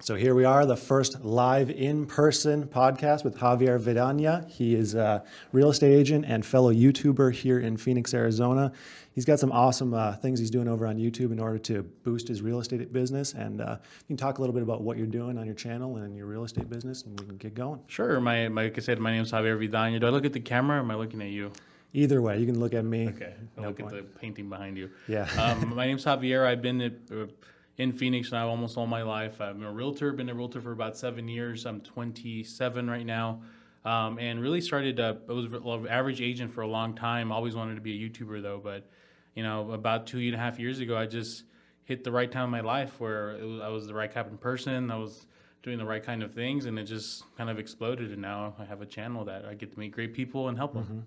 So here we are, the first live in-person podcast with Javier Vidana. He is a real estate agent and fellow YouTuber here in Phoenix, Arizona. He's got some awesome things he's doing over on YouTube in order to boost his real estate business. And you can talk a little bit about what you're doing on your channel and your real estate business, and we can get going. Sure. Like I said, my name is Javier Vidana. Do I look at the camera or am I looking at you? Either way, you can look at me. Okay. I'll look at the painting behind you. Yeah. My name's Javier. I've been in Phoenix now almost all my life. I'm a realtor, been a realtor for about 7 years. I'm 27 right now. And really started, I was an average agent for a long time. Always wanted to be a YouTuber though. But, about 2.5 years ago, I just hit the right time in my life where I was the right type of person. I was doing the right kind of things, and it just kind of exploded. And now I have a channel that I get to meet great people and help them. Mm-hmm.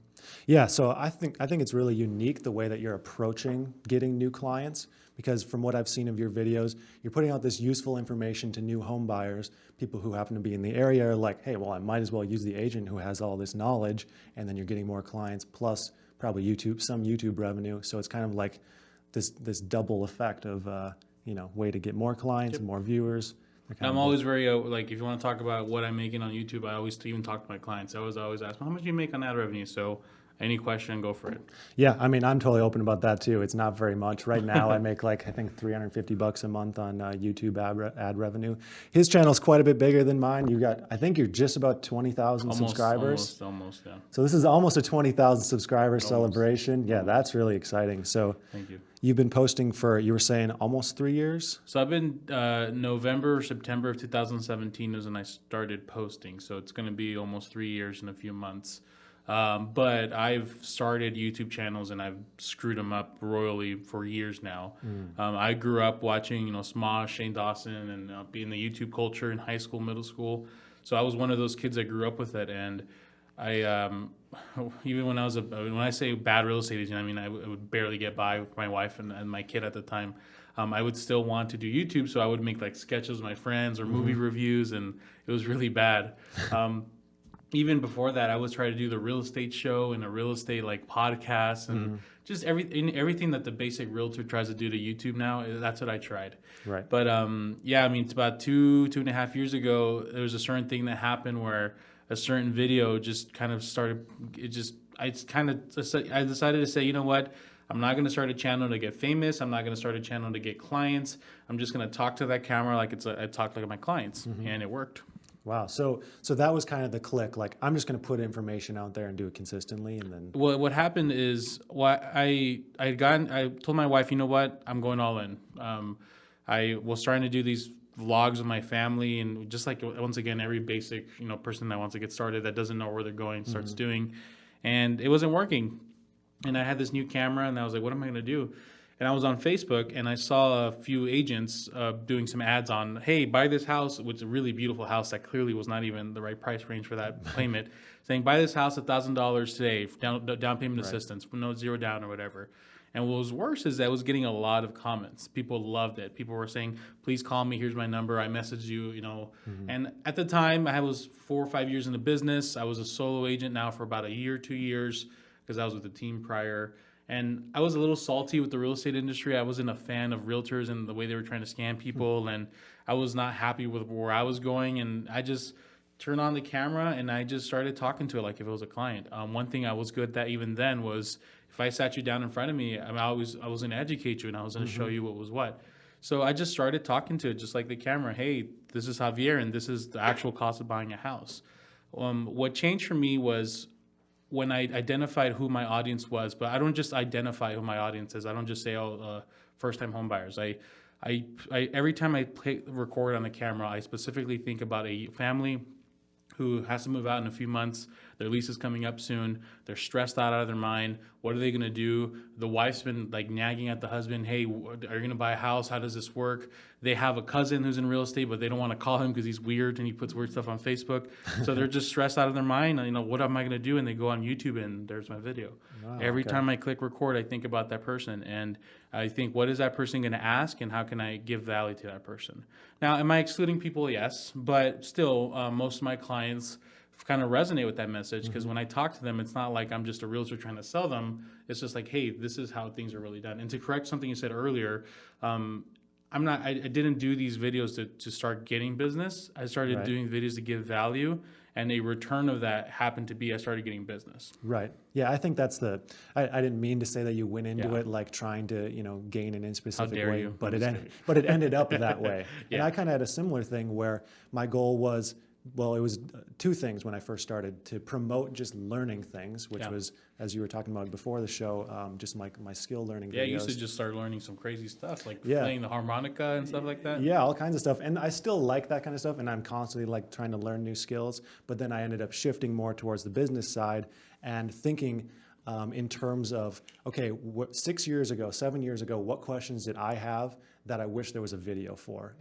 Yeah, so I think it's really unique the way that you're approaching getting new clients, because from what I've seen of your videos, you're putting out this useful information to new home buyers, people who happen to be in the area are like, hey, well, I might as well use the agent who has all this knowledge, and then you're getting more clients, plus probably some YouTube revenue. So it's kind of like this double effect of, way to get more clients and more viewers. I'm always very, if you want to talk about what I'm making on YouTube, I always even talk to my clients. I always ask, how much do you make on ad revenue? So any question, go for it. Yeah, I mean, I'm totally open about that too. It's not very much. Right now, I make I think $350 a month on YouTube ad revenue. His channel's quite a bit bigger than mine. I think you're just about 20,000 subscribers. Almost, yeah. So this is almost a 20,000 subscriber celebration. Yeah, that's really exciting. So thank you. You've been posting for, you were saying, almost 3 years? So I've been, November, September of 2017 is when I started posting. So it's going to be almost 3 years in a few months. But I've started YouTube channels and I've screwed them up royally for years now. I grew up watching, Smosh, Shane Dawson, and being the YouTube culture in high school, middle school. So I was one of those kids that grew up with it. And I, even when I say bad real estate agent, I mean, I would barely get by with my wife and my kid at the time. I would still want to do YouTube. So I would make sketches with my friends or movie reviews, and it was really bad. Even before that, I was trying to do the real estate show and a real estate podcast and just everything that the basic realtor tries to do to YouTube now. That's what I tried. Right. But it's about 2.5 years ago, there was a certain thing that happened where a certain video just kind of started. I decided to say, you know what? I'm not going to start a channel to get famous. I'm not going to start a channel to get clients. I'm just going to talk to that camera like I talk like my clients, and it worked. Wow. So that was kind of the click. I'm just going to put information out there and do it consistently, and then. Well, what happened is, I told my wife, you know what, I'm going all in. I was trying to do these vlogs with my family, and just once again, every basic person that wants to get started that doesn't know where they're going starts doing, and it wasn't working. And I had this new camera, and I was like, what am I going to do? And I was on Facebook, and I saw a few agents doing some ads on, hey, buy this house, which is a really beautiful house that clearly was not even the right price range for that payment, saying, buy this house $1,000 today, down payment assistance, no zero down or whatever. And what was worse is that I was getting a lot of comments. People loved it. People were saying, please call me, here's my number, I messaged you, And at the time, I was 4 or 5 years in the business. I was a solo agent now for about a year, 2 years, because I was with the team prior. And I was a little salty with the real estate industry. I wasn't a fan of realtors and the way they were trying to scam people. And I was not happy with where I was going. And I just turned on the camera and I just started talking to it like if it was a client. One thing I was good at even then was if I sat you down in front of me, I was going to educate you and I was going to show you what was what. So I just started talking to it just like the camera. Hey, this is Javier and this is the actual cost of buying a house. What changed for me was when I identified who my audience was, but I don't just identify who my audience is. I don't just say, first-time home buyers. I every time I record on the camera, I specifically think about a family who has to move out in a few months. Their lease is coming up soon. They're stressed out of their mind. What are they going to do? The wife's been nagging at the husband, hey, are you going to buy a house? How does this work? They have a cousin who's in real estate, but they don't want to call him because he's weird and he puts weird stuff on Facebook. So they're just stressed out of their mind. What am I going to do? And they go on YouTube and there's my video. Wow, Every time I click record, I think about that person. And I think, what is that person going to ask and how can I give value to that person? Now, am I excluding people? Yes. But still, most of my clients kind of resonate with that message because when I talk to them, it's not like I'm just a realtor trying to sell them. It's just like, hey, this is how things are really done. And to correct something you said earlier, I didn't do these videos to start getting business. I started Right. doing videos to give value, and a return of that happened to be I started getting business. Right. Yeah, I think that's I didn't mean to say that you went into Yeah. it like trying to, gain in a specific dare way, you. but I'm just kidding. but it ended up that way. And Yeah. I kind of had a similar thing where my goal was, well, it was two things when I first started: to promote just learning things, which Yeah. was, as you were talking about before the show, just my skill learning Yeah, I videos. used to just start learning some crazy stuff, like Yeah. playing the harmonica and stuff like that. Yeah, all kinds of stuff. And I still like that kind of stuff. And I'm constantly like trying to learn new skills. But then I ended up shifting more towards the business side and thinking in terms of, okay, 6 years ago, 7 years ago, what questions did I have that I wish there was a video for?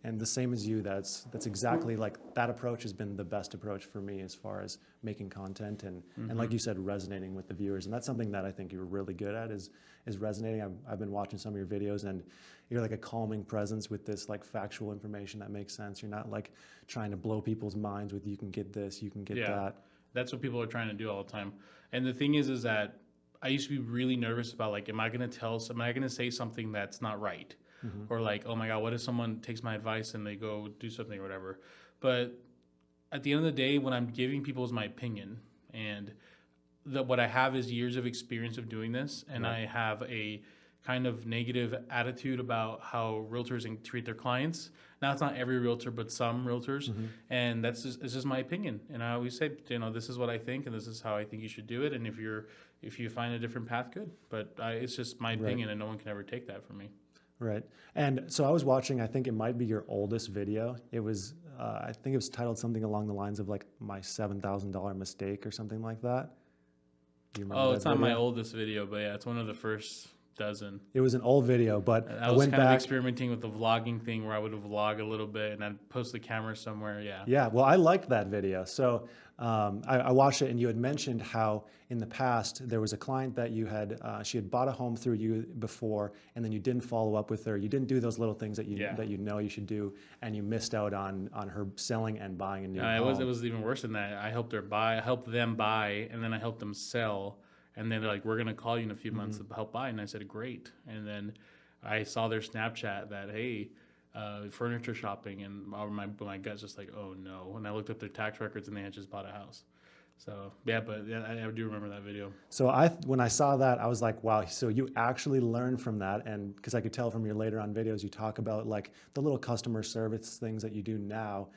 And the same as you, that's exactly like that approach has been the best approach for me as far as making content and like you said, resonating with the viewers. And that's something that I think you're really good at is resonating. I've been watching some of your videos, and you're like a calming presence with this like factual information that makes sense. You're not like trying to blow people's minds with you can get this, you can get that. That's what people are trying to do all the time. And the thing is that I used to be really nervous about like, am I going to say something that's not right? Or like, oh my God, what if someone takes my advice and they go do something or whatever? But at the end of the day, when I'm giving people is my opinion, and what I have is years of experience of doing this, and I have a kind of negative attitude about how realtors treat their clients. Now, it's not every realtor, but some realtors, and it's just my opinion. And I always say, this is what I think, and this is how I think you should do it. And if you find a different path, good. But it's just my opinion, and no one can ever take that from me. Right. And so I was watching, I think it might be your oldest video. It was, I think it was titled something along the lines of like my $7,000 mistake or something like that. Do you remember that It's not video? my oldest video, but yeah, it's one of the first dozen. It was an old video, but I was kind of experimenting with the vlogging thing where I would vlog a little bit and I'd post the camera somewhere. Yeah. Yeah. Well, I liked that video. So I watched it, and you had mentioned how in the past there was a client that you had, she had bought a home through you before, and then you didn't follow up with her. You didn't do those little things that you know you should do, and you missed out on her selling and buying a new home. It was even worse than that. I helped them buy, and then I helped them sell. And then they're like, we're going to call you in a few months to help buy. And I said, great. And then I saw their Snapchat that, hey, furniture shopping. And my gut's just like, oh, no. And I looked up their tax records, and they had just bought a house. So, I do remember that video. So when I saw that, I was like, wow, so you actually learned from that. And because I could tell from your later on videos, you talk about like the little customer service things that you do now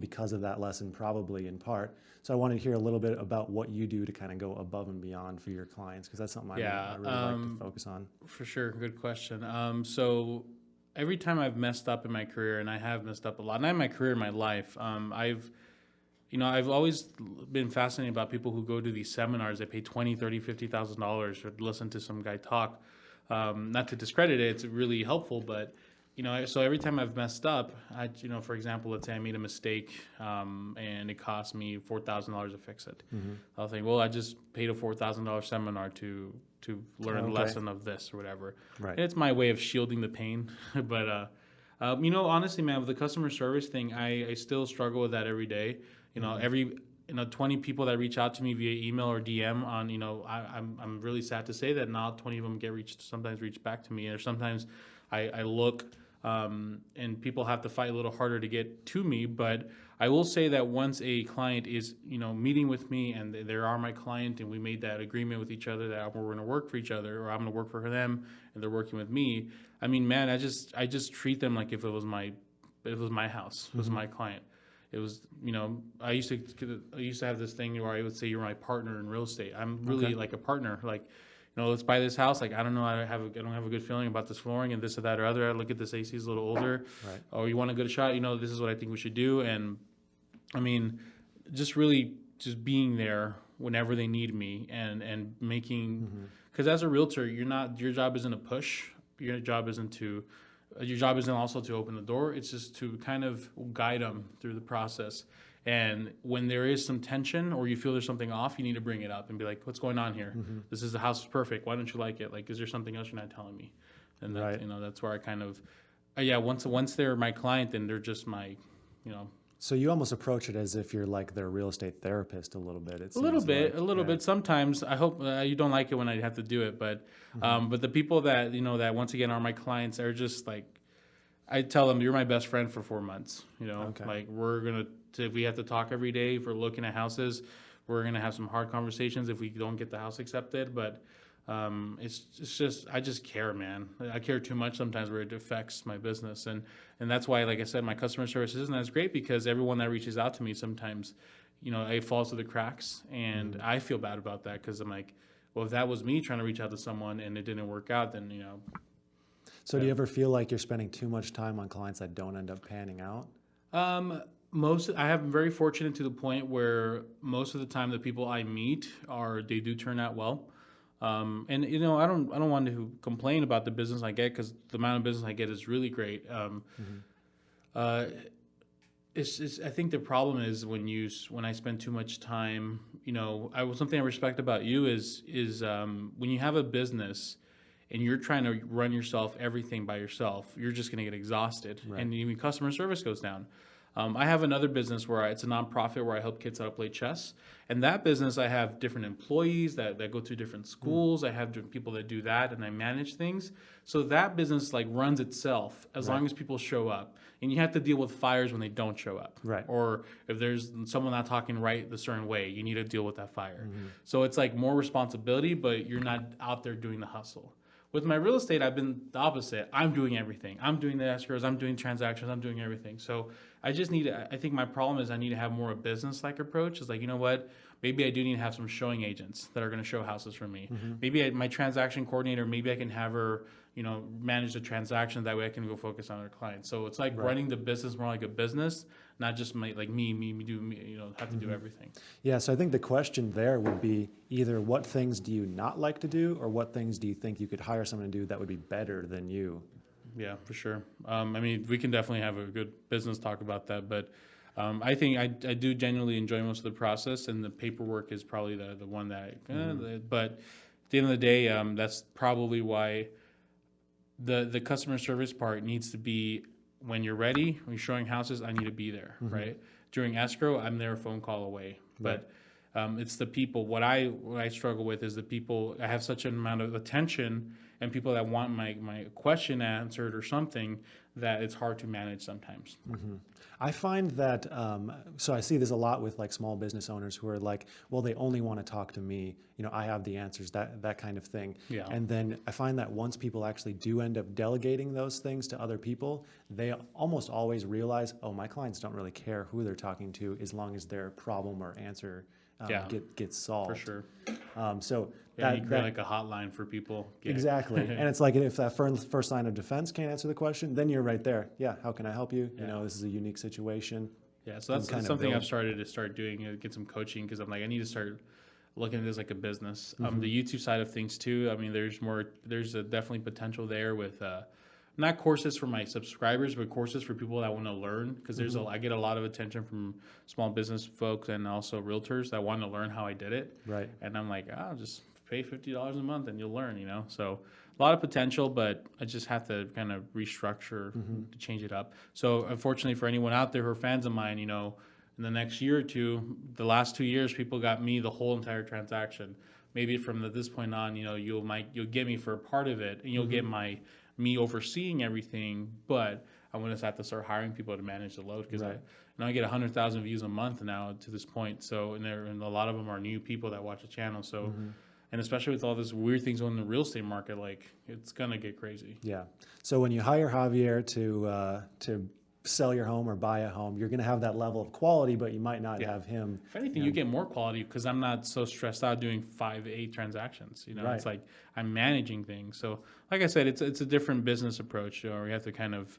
because of that lesson, probably in part. So I wanted to hear a little bit about what you do to kind of go above and beyond for your clients, because that's something I really like to focus on. For sure. Good question. So every time I've messed up in my career, and I have messed up a lot, not in my career, in my life, I've always been fascinated about people who go to these seminars. They pay $20,000, $30,000, $50,000 to listen to some guy talk. Not to discredit it, it's really helpful, but so every time I've messed up, for example, let's say I made a mistake and it cost me $4,000 to fix it. I'll think, well, I just paid a $4,000 seminar to learn the lesson of this or whatever. Right. And it's my way of shielding the pain. But honestly, man, with the customer service thing, I still struggle with that every day. 20 people that reach out to me via email or DM on, I'm really sad to say that not 20 of them sometimes reach back to me, or sometimes I look. And people have to fight a little harder to get to me. But I will say that once a client is, meeting with me and they are my client, and we made that agreement with each other that we're going to work for each other, or I'm going to work for them and they're working with me. I mean, man, I just treat them like if it was my house, it was my client. It was, I used to have this thing where I would say, you're my partner in real estate. I'm really like a partner. Like, let's buy this house. Like, I don't know, I don't have a good feeling about this flooring and this or that or other. I look at this AC is a little older. Right. Oh, you want a good shot? This is what I think we should do. And I mean, just really just being there whenever they need me and making, because as a realtor, your job isn't to push. Your job isn't also to open the door. It's just to kind of guide them through the process. And when there is some tension or you feel there's something off, you need to bring it up and be like, what's going on here? The house is perfect. Why don't you like it? Like, is there something else you're not telling me? And that, that's where I kind of, once they're my client, then they're just my, So you almost approach it as if you're like their real estate therapist a little bit. A little bit. Sometimes I hope you don't like it when I have to do it, but the people that that once again are my clients are just like, I tell them, you're my best friend for 4 months. Okay. Like if we have to talk every day, if we're looking at houses, we're gonna have some hard conversations if we don't get the house accepted. But it's just I just care, man. I care too much sometimes where it affects my business, and that's why, like I said, my customer service isn't as great because everyone that reaches out to me sometimes, it falls through the cracks, and I feel bad about that because I'm like, well, if that was me trying to reach out to someone and it didn't work out, then So do you ever feel like you're spending too much time on clients that don't end up panning out? I have been very fortunate to the point where most of the time the people I meet they do turn out well. And I don't want to complain about the business I get because the amount of business I get is really great. Uh, I think the problem is when I spend too much time. Something I respect about you is when you have a business and you're trying to run everything by yourself, you're just going to get exhausted, Right. and even customer service goes down. I have another business where it's a nonprofit where I help kids how to play chess. And that business, I have different employees that go to different schools. I have different people that do that, and I manage things. So that business runs itself as long as people show up. And you have to deal with fires when they don't show up. Right. Or if there's someone not talking right the certain way, you need to deal with that fire. So it's more responsibility, but you're not out there doing the hustle. With my real estate, I've been the opposite. I'm doing everything. I'm doing the escrows. I'm doing transactions. I'm doing everything. So I think my problem is I need to have more a business-like approach. It's you know what? Maybe I do need to have some showing agents that are going to show houses for me. Maybe my transaction coordinator, maybe I can have her, manage the transaction. That way I can go focus on our clients. So it's running the business more like a business, not just me have to do everything. Yeah, so I think the question there would be either what things do you not like to do, or what things do you think you could hire someone to do that would be better than you? Yeah, for sure. We can definitely have a good business talk about that, but I think I do genuinely enjoy most of the process, and the paperwork is probably the one that. But at the end of the day, that's probably why the customer service part needs to be when you're ready. When you're showing houses, I need to be there, right? During escrow, I'm there a phone call away, but. It's the people. What I struggle with is the people. I have such an amount of attention and people that want my question answered or something that it's hard to manage sometimes. I find that, so I see this a lot with small business owners who are well, they only want to talk to me. I have the answers, that kind of thing. Yeah. And then I find that once people actually do end up delegating those things to other people, they almost always realize, oh, my clients don't really care who they're talking to as long as their problem or answer gets solved. For sure. So you create a hotline for people. Exactly. And it's if that first line of defense can't answer the question, then you're right there. Yeah, how can I help you? This is a unique situation. Yeah, so that's something I've started doing, get some coaching, because I'm I need to start looking at this like a business. The YouTube side of things too, there's definitely potential there with not courses for my subscribers, but courses for people that want to learn, because I get a lot of attention from small business folks and also realtors that want to learn how I did it. Right. And I'm I'll just pay $50 a month and you'll learn, So a lot of potential, but I just have to kind of restructure to change it up. So unfortunately for anyone out there who are fans of mine, in the next year or two, the last 2 years, people got me the whole entire transaction. Maybe from this point on, you'll get me for a part of it, and you'll get me overseeing everything, but I'm going to have to start hiring people to manage the load, because I get 100,000 views a month now to this point. So, and a lot of them are new people that watch the channel. So, and especially with all this weird things going in the real estate market, it's going to get crazy. Yeah. So when you hire Javier to sell your home or buy a home, you're going to have that level of quality, but you might not have him. If anything, you get more quality because I'm not so stressed out doing 5-8 transactions. It's I'm managing things. So, like I said, it's a different business approach. We have to kind of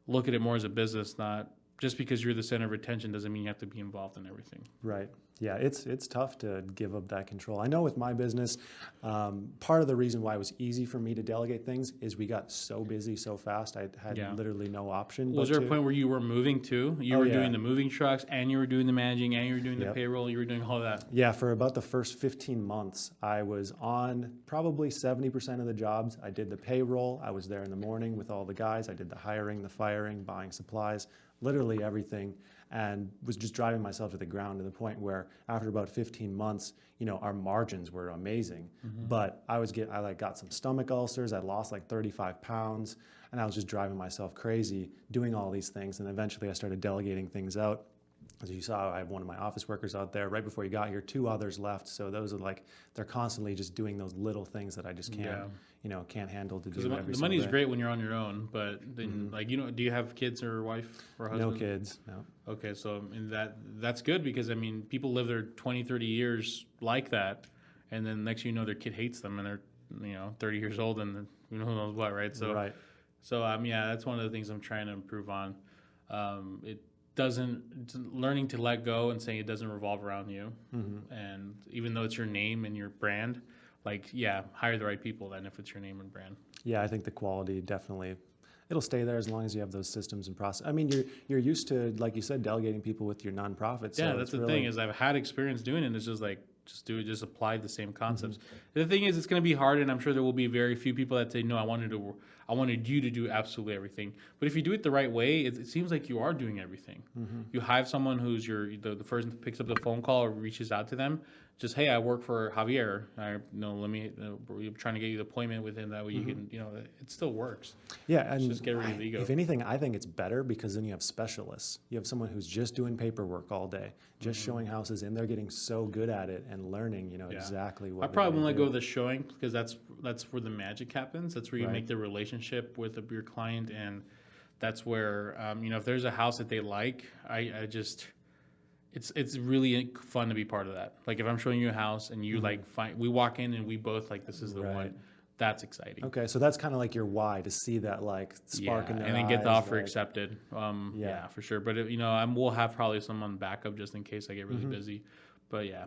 look at it more as a business, not just because you're the center of attention doesn't mean you have to be involved in everything. Right. Yeah, it's tough to give up that control. I know with my business, part of the reason why it was easy for me to delegate things is we got so busy so fast. I had literally no option. Was there a point where you were moving too? You were doing the moving trucks, and you were doing the managing, and you were doing the payroll, you were doing all that? Yeah, for about the first 15 months, I was on probably 70% of the jobs. I did the payroll. I was there in the morning with all the guys. I did the hiring, the firing, buying supplies, literally everything, and was just driving myself to the ground to the point where after about 15 months, you know, our margins were amazing. But I like got some stomach ulcers. I lost like 35 pounds, and I was just driving myself crazy doing all these things. And eventually I started delegating things out. As you saw, I have one of my office workers out there. Right before you got here, 2 others left. So those are like, they're constantly just doing those little things that I just can't, you know, can't handle to do every the single money's day. great when you're on your own, but then like, you know, do you have kids or wife or husband? No kids, no. Okay, so that's good because I mean, people live their 20, 30 years like that, and then next you know their kid hates them and they're, you know, 30 years old and who knows what, right? So Right. so yeah, that's one of the things I'm trying to improve on. It learning to let go and saying it doesn't revolve around you, and even though it's your name and your brand, like hire the right people then if it's your name and brand. Yeah, I think the quality definitely, it'll stay there as long as you have those systems and process. I mean, you're used to, like you said, delegating people with your nonprofit. So Yeah, that's the thing is I've had experience doing it. It's just like just apply the same concepts. The thing is, it's going to be hard, and I'm sure there will be very few people that say, no, I wanted you to do absolutely everything. But if you do it the right way, it seems like you are doing everything. You have someone who's the person that picks up the phone call or reaches out to them. Just, hey, I work for Javier. We're trying to get you the appointment with him. That way you can, you know, it still works. Yeah, and Just get rid of the ego. if anything, I think it's better because then you have specialists. You have someone who's just doing paperwork all day, just showing houses, and they're getting so good at it and learning, you know, exactly what. I probably won't let go of the showing because that's where the magic happens. That's where you make the relationship with your client, and that's where you know, if there's a house that they like, I just. It's really fun to be part of that. Like if I'm showing you a house and you we walk in and we both like, this is the one. That's exciting. Okay, so that's kind of like your why, to see that like spark in their and then get the eyes, offer like, accepted. Yeah, for sure. But you know, we'll have probably someone backup just in case I get really busy. But yeah,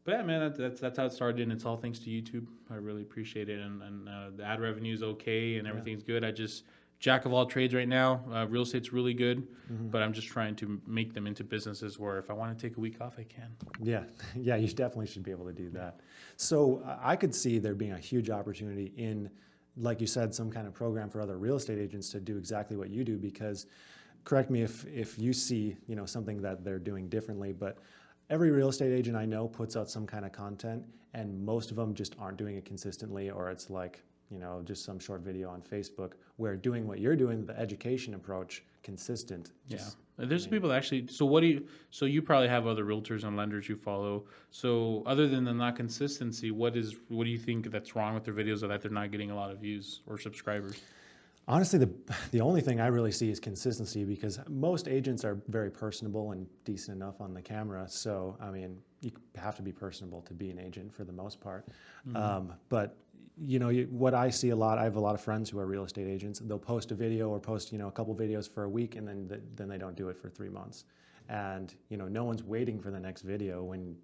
man, that's how it started, and it's all thanks to YouTube. I really appreciate it, and the ad revenue is okay, and everything's good. I just jack of all trades right now. Real estate's really good, but I'm just trying to make them into businesses where if I want to take a week off, I can. Yeah, yeah, you definitely should be able to do that. So I could see there being a huge opportunity in, like you said, some kind of program for other real estate agents to do exactly what you do. Because, correct me if you see, you know, something that they're doing differently, but every real estate agent I know puts out some kind of content, and most of them just aren't doing it consistently, or it's like, you know, just some short video on Facebook, where doing what you're doing, the education approach, consistent. There's people that actually, so you probably have other realtors and lenders you follow. So other than the not consistency, what do you think that's wrong with their videos, or that they're not getting a lot of views or subscribers? Honestly, the only thing I really see is consistency, because most agents are very personable and decent enough on the camera. So, I mean, you have to be personable to be an agent for the most part. But you know, what I see a lot, I have a lot of friends who are real estate agents. They'll post a video or post, you know, a couple videos for a week, and then they don't do it for 3 months. And, you know, no one's waiting for the next video when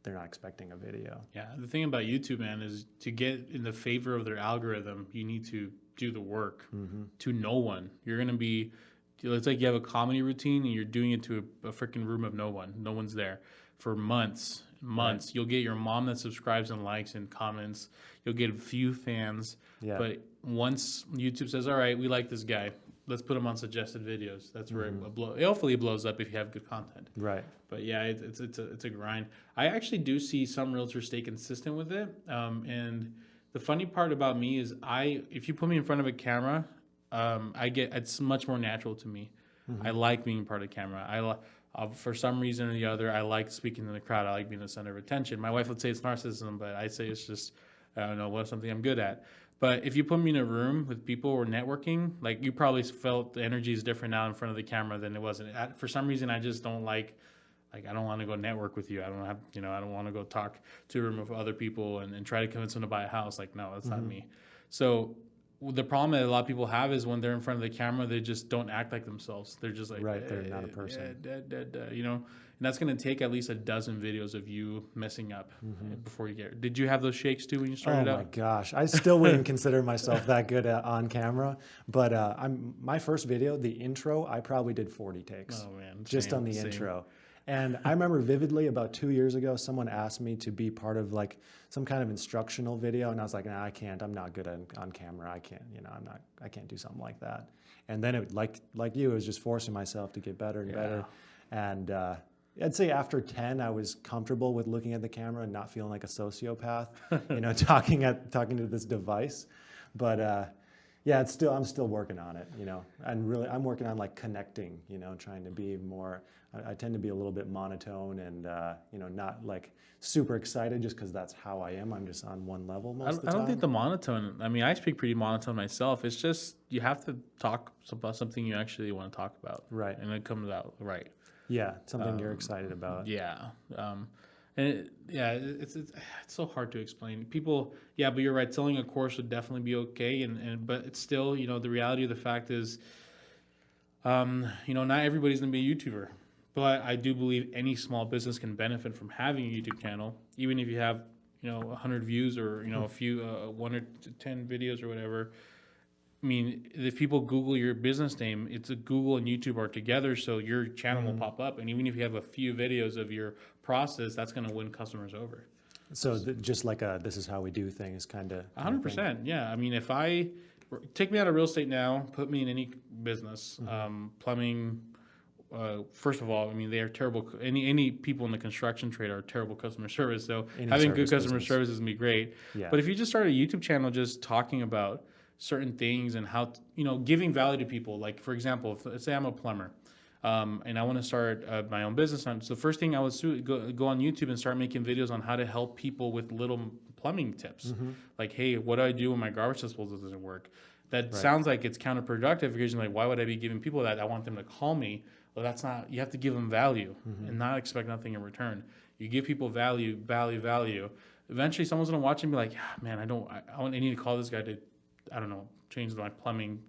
they're not expecting a video. Yeah, the thing about YouTube, man, is to get in the favor of their algorithm, you need to do the work to no one. You're going to be, it's like you have a comedy routine and you're doing it to a freaking room of no one. No one's there for months. Right. You'll get your mom that subscribes and likes and comments. You'll get a few fans. Yeah. But once YouTube says, all right, we like this guy, let's put him on suggested videos. That's where hopefully it blows up if you have good content. Right. But yeah, it's a grind. I actually do see some realtors stay consistent with it. And the funny part about me is if you put me in front of a camera, it's much more natural to me. I like being part of the camera. For some reason or the other, I like speaking to the crowd. I like being the center of attention. My wife would say it's narcissism, but I say it's just, I don't know, something I'm good at. But if you put me in a room with people or networking, like you probably felt the energy is different now in front of the camera than it was. For some reason, I just don't like I don't want to go network with you. I don't want to go talk to a room of other people and try to convince them to buy a house. Like, no, that's not me. So the problem that a lot of people have is when they're in front of the camera, they just don't act like themselves. They're just like, right, they're not a person. You know, and that's going to take at least a dozen videos of you messing up before you get. Did you have those shakes too when you started out? Oh my gosh, I still wouldn't consider myself that good on camera. But my first video, the intro, I probably did 40 takes. Oh man, just on the intro. And I remember vividly about 2 years ago, someone asked me to be part of like some kind of instructional video, and I was like, "Nah, I can't. I'm not good on camera. I can't. I can't do something like that." And then it like you, it was just forcing myself to get better and better. And I'd say after 10, I was comfortable with looking at the camera and not feeling like a sociopath, talking to this device. But yeah, I'm still working on it, and really I'm working on like connecting, trying to be more, I tend to be a little bit monotone and, not like super excited just because that's how I am. I'm just on one level most of the I time. don't think the monotone, I mean, I speak pretty monotone myself. It's just, you have to talk about something you actually want to talk about. Right. And it comes out right. Yeah, something you're excited about. Yeah. It's so hard to explain. People, yeah, but you're right. Selling a course would definitely be okay. But it's still, the reality of the fact is, not everybody's going to be a YouTuber. But I do believe any small business can benefit from having a YouTube channel, even if you have, 100 views or, a few, 1 or 10 videos or whatever. I mean, if people Google your business name, it's a Google and YouTube are together, so your channel will pop up. And even if you have a few videos of your process, that's going to win customers over. So just like this is how we do things kind of. 100%. Yeah. I mean, if take me out of real estate now, put me in any business, plumbing. First of all, I mean, they are terrible. Any people in the construction trade are terrible customer service. So having good customer service is going to be great. Yeah. But if you just start a YouTube channel just talking about certain things and how, giving value to people. Like, for example, let's say I'm a plumber and I want to start my own business. So the first thing I would go on YouTube and start making videos on how to help people with little plumbing tips. Like, hey, what do I do when my garbage disposal doesn't work? That sounds like it's counterproductive because you're like, why would I be giving people that? I want them to call me. Well, that's not, you have to give them value and not expect nothing in return. You give people value. Eventually someone's going to watch and be like, yeah, man, I need to call this guy to, I don't know, change my plumbing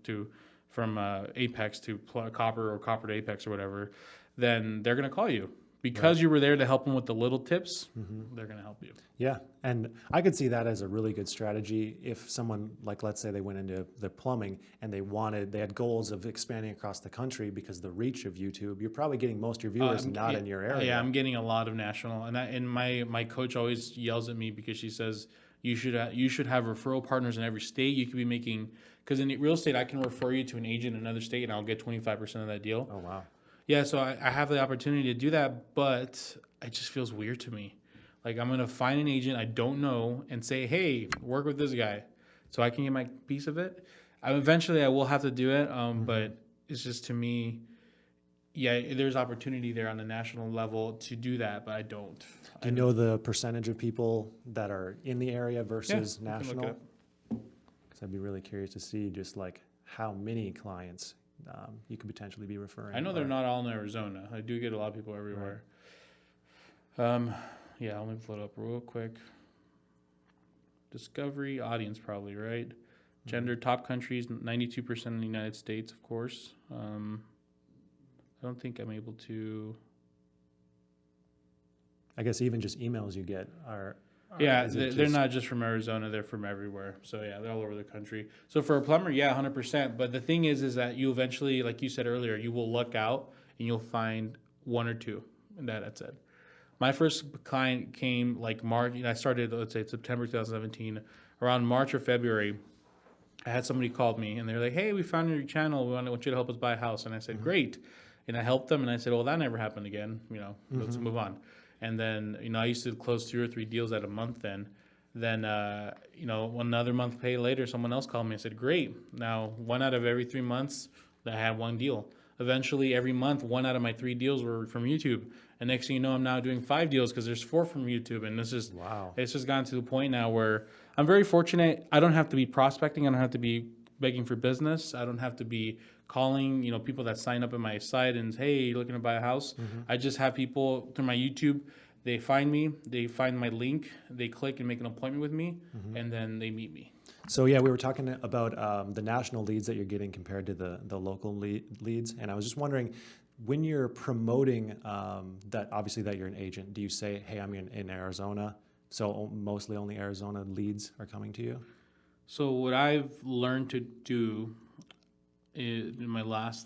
from Apex to copper or copper to Apex or whatever. Then they're going to call you. Because you were there to help them with the little tips, they're going to help you. Yeah, and I could see that as a really good strategy if someone, like let's say they went into the plumbing and they had goals of expanding across the country because the reach of YouTube, you're probably getting most of your viewers not in your area. Yeah, I'm getting a lot of national, and my coach always yells at me because she says you should have referral partners in every state. You could be making, because in real estate I can refer you to an agent in another state and I'll get 25% of that deal. Oh wow. Yeah, so I have the opportunity to do that, but it just feels weird to me. Like, I'm going to find an agent I don't know and say, hey, work with this guy so I can get my piece of it. Eventually, I will have to do it, but it's just, to me, yeah, there's opportunity there on the national level to do that, but I don't. Do you know the percentage of people that are in the area versus national? Because I'd be really curious to see just like how many clients you could potentially be referring. I know they're not all in Arizona. I do get a lot of people everywhere. Yeah, let me pull it up real quick. Discovery, audience probably, right? Gender, top countries, 92% in the United States, of course. I don't think I'm able to... I guess even just emails you get are yeah, they're not just from Arizona, they're from everywhere. So yeah, they're all over the country. So for a plumber, yeah, 100%. But the thing is that you eventually, like you said earlier, you will look out and you'll find one or two, and that's it. My first client came like March, I started, let's say September 2017. Around March or February, I had somebody called me and they're like, hey, we found your channel. We want you to help us buy a house. And I said, great. And I helped them and I said, well, that never happened again. Let's move on. And then, I used to close 2 or 3 deals at a month then. Then, another month pay later, someone else called me and said, great. Now, 1 out of every 3 months, I had 1 deal. Eventually, every month, 1 out of my 3 deals were from YouTube. And next thing you know, I'm now doing 5 deals because there's 4 from YouTube. And it's just gotten to the point now where I'm very fortunate. I don't have to be prospecting. I don't have to be begging for business. I don't have to be calling, people that sign up at my site and, hey, you looking to buy a house? I just have people through my YouTube. They find me, they find my link, they click and make an appointment with me, and then they meet me. So yeah, we were talking about the national leads that you're getting compared to the local leads. And I was just wondering, when you're promoting that, obviously that you're an agent, do you say, hey, I'm in Arizona, so mostly only Arizona leads are coming to you? So what I've learned to do in my last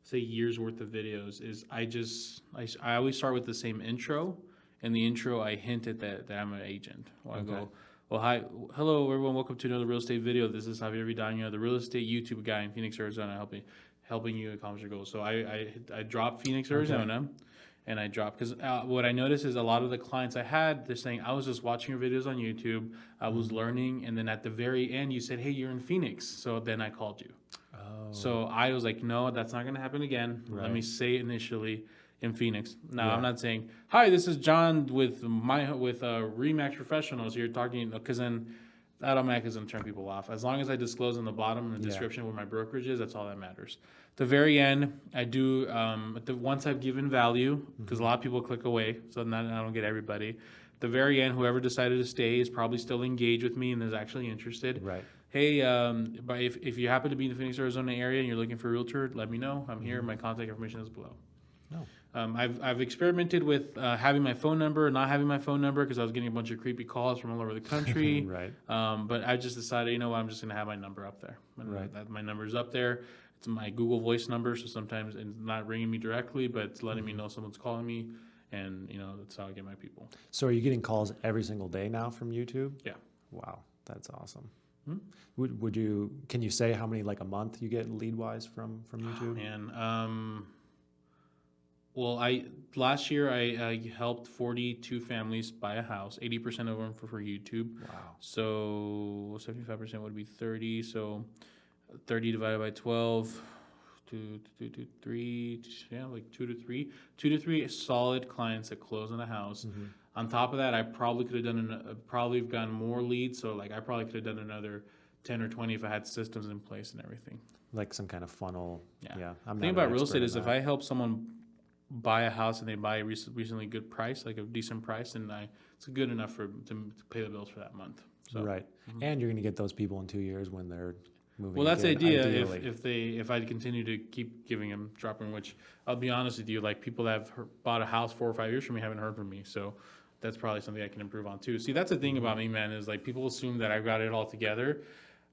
say years worth of videos is I always start with the same intro. In the intro, I hint at that I'm an agent. Well, I go, well, hi, hello everyone, welcome to another real estate video. This is Javier Vidana, the real estate YouTube guy in Phoenix, Arizona, helping you accomplish your goals. So I dropped Phoenix, Arizona, and I dropped because what I noticed is a lot of the clients I had, they're saying I was just watching your videos on YouTube, I was learning, and then at the very end you said, hey, you're in Phoenix, so then I called you. So I was like, no, that's not going to happen again. Let me say initially in Phoenix. Now, I'm not saying, hi, this is John with Remax Professionals. You're talking, because then that automatically is going to turn people off. As long as I disclose in the bottom in the description where my brokerage is, that's all that matters. The very end, I do, once I've given value, because a lot of people click away, so I don't get everybody. The very end, whoever decided to stay is probably still engaged with me and is actually interested. Right. Hey, but if you happen to be in the Phoenix, Arizona area and you're looking for a realtor, let me know. I'm here. My contact information is below. I've experimented with having my phone number, not having my phone number because I was getting a bunch of creepy calls from all over the country. Right. But I just decided, you know what, I'm just going to have my number up there. And my number's up there. It's my Google Voice number, so sometimes it's not ringing me directly, but it's letting me know someone's calling me, and you know that's how I get my people. So are you getting calls every single day now from YouTube? Yeah. Wow, that's awesome. Can you say how many like a month you get lead wise from YouTube? Man, well, last year I helped 42 families buy a house. 80% of them for YouTube. Wow. So 75% would be 30. So 30 divided by 12, 2 to 3, yeah, like 2 to 3 solid clients that close on a house. On top of that, I probably could have probably gotten more leads. So like I probably could have done another 10 or 20 if I had systems in place and everything. Like some kind of funnel. Yeah. The thing about real estate is if I help someone buy a house and they buy a recently good price, like a decent price, and it's good enough to pay the bills for that month. So. Right. And you're going to get those people in 2 years when they're moving. Well, that's the idea. Ideally. If I continue to keep giving them dropping, which I'll be honest with you, like people that have bought a house 4 or 5 years from me haven't heard from me, so that's probably something I can improve on too. See, that's the thing about me, man, is like people assume that I've got it all together.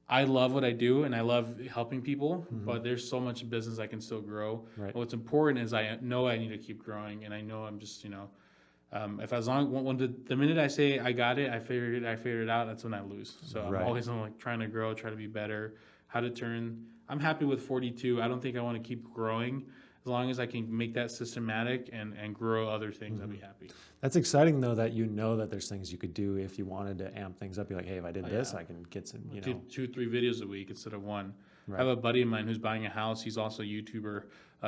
I love what I do and I love helping people, but there's so much business I can still grow. Right. What's important is I know I need to keep growing, and I know I'm just, when the minute I say I got it, I figured it out, that's when I lose. So I'm always like trying to grow, try to be better, how to turn. I'm happy with 42. I don't think I want to keep growing. As long as I can make that systematic and grow other things, I'll be happy. That's exciting though, that you know that there's things you could do if you wanted to amp things up. You're like, hey, if I did this, I can get some, do 2-3 videos a week instead of one. Right. I have a buddy of mine who's buying a house. He's also a YouTuber,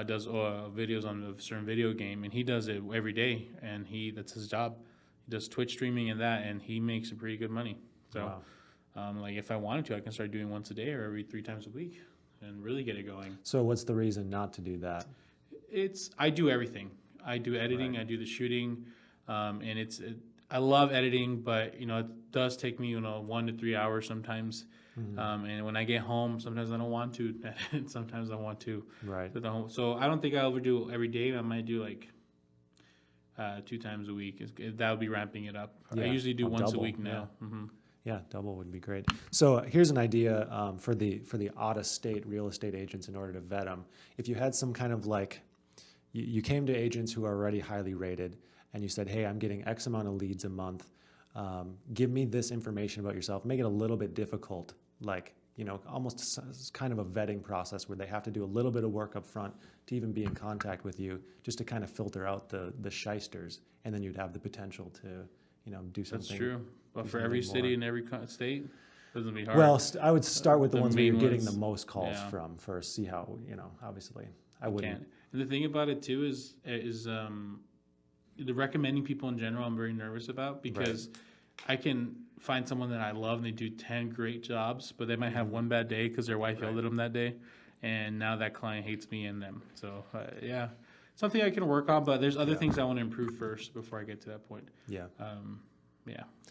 does videos on a certain video game, and he does it every day, and that's his job. He does Twitch streaming and he makes some pretty good money. So, like if I wanted to, I can start doing once a day or every 3 times a week and really get it going. So what's the reason not to do that? I do everything. I do editing, I do the shooting, and I love editing, but it does take me 1 to 3 hours sometimes. And when I get home, sometimes I don't want to edit. Sometimes I want to. Right. So I don't think I'll ever do every day. I might do like 2 times a week. That would be ramping it up. Yeah. I usually do once double, a week now. Yeah, double would be great. So here's an idea for the out-of-state real estate agents in order to vet them. If you had some kind of like, you came to agents who are already highly rated and you said, hey, I'm getting X amount of leads a month. Give me this information about yourself. Make it a little bit difficult, like, almost kind of a vetting process where they have to do a little bit of work up front to even be in contact with you, just to kind of filter out the shysters. And then you'd have the potential to, do something. That's true. But for every city and every state, it doesn't be hard. Well, I would start with the ones where you're getting the most calls yeah. from first. See how, obviously I wouldn't. And the thing about it too is the recommending people in general I'm very nervous about, because I can find someone that I love and they do 10 great jobs, but they might have one bad day because their wife yelled at them that day, and now that client hates me and them. So yeah, something I can work on, but there's other things I want to improve first before I get to that point. Yeah.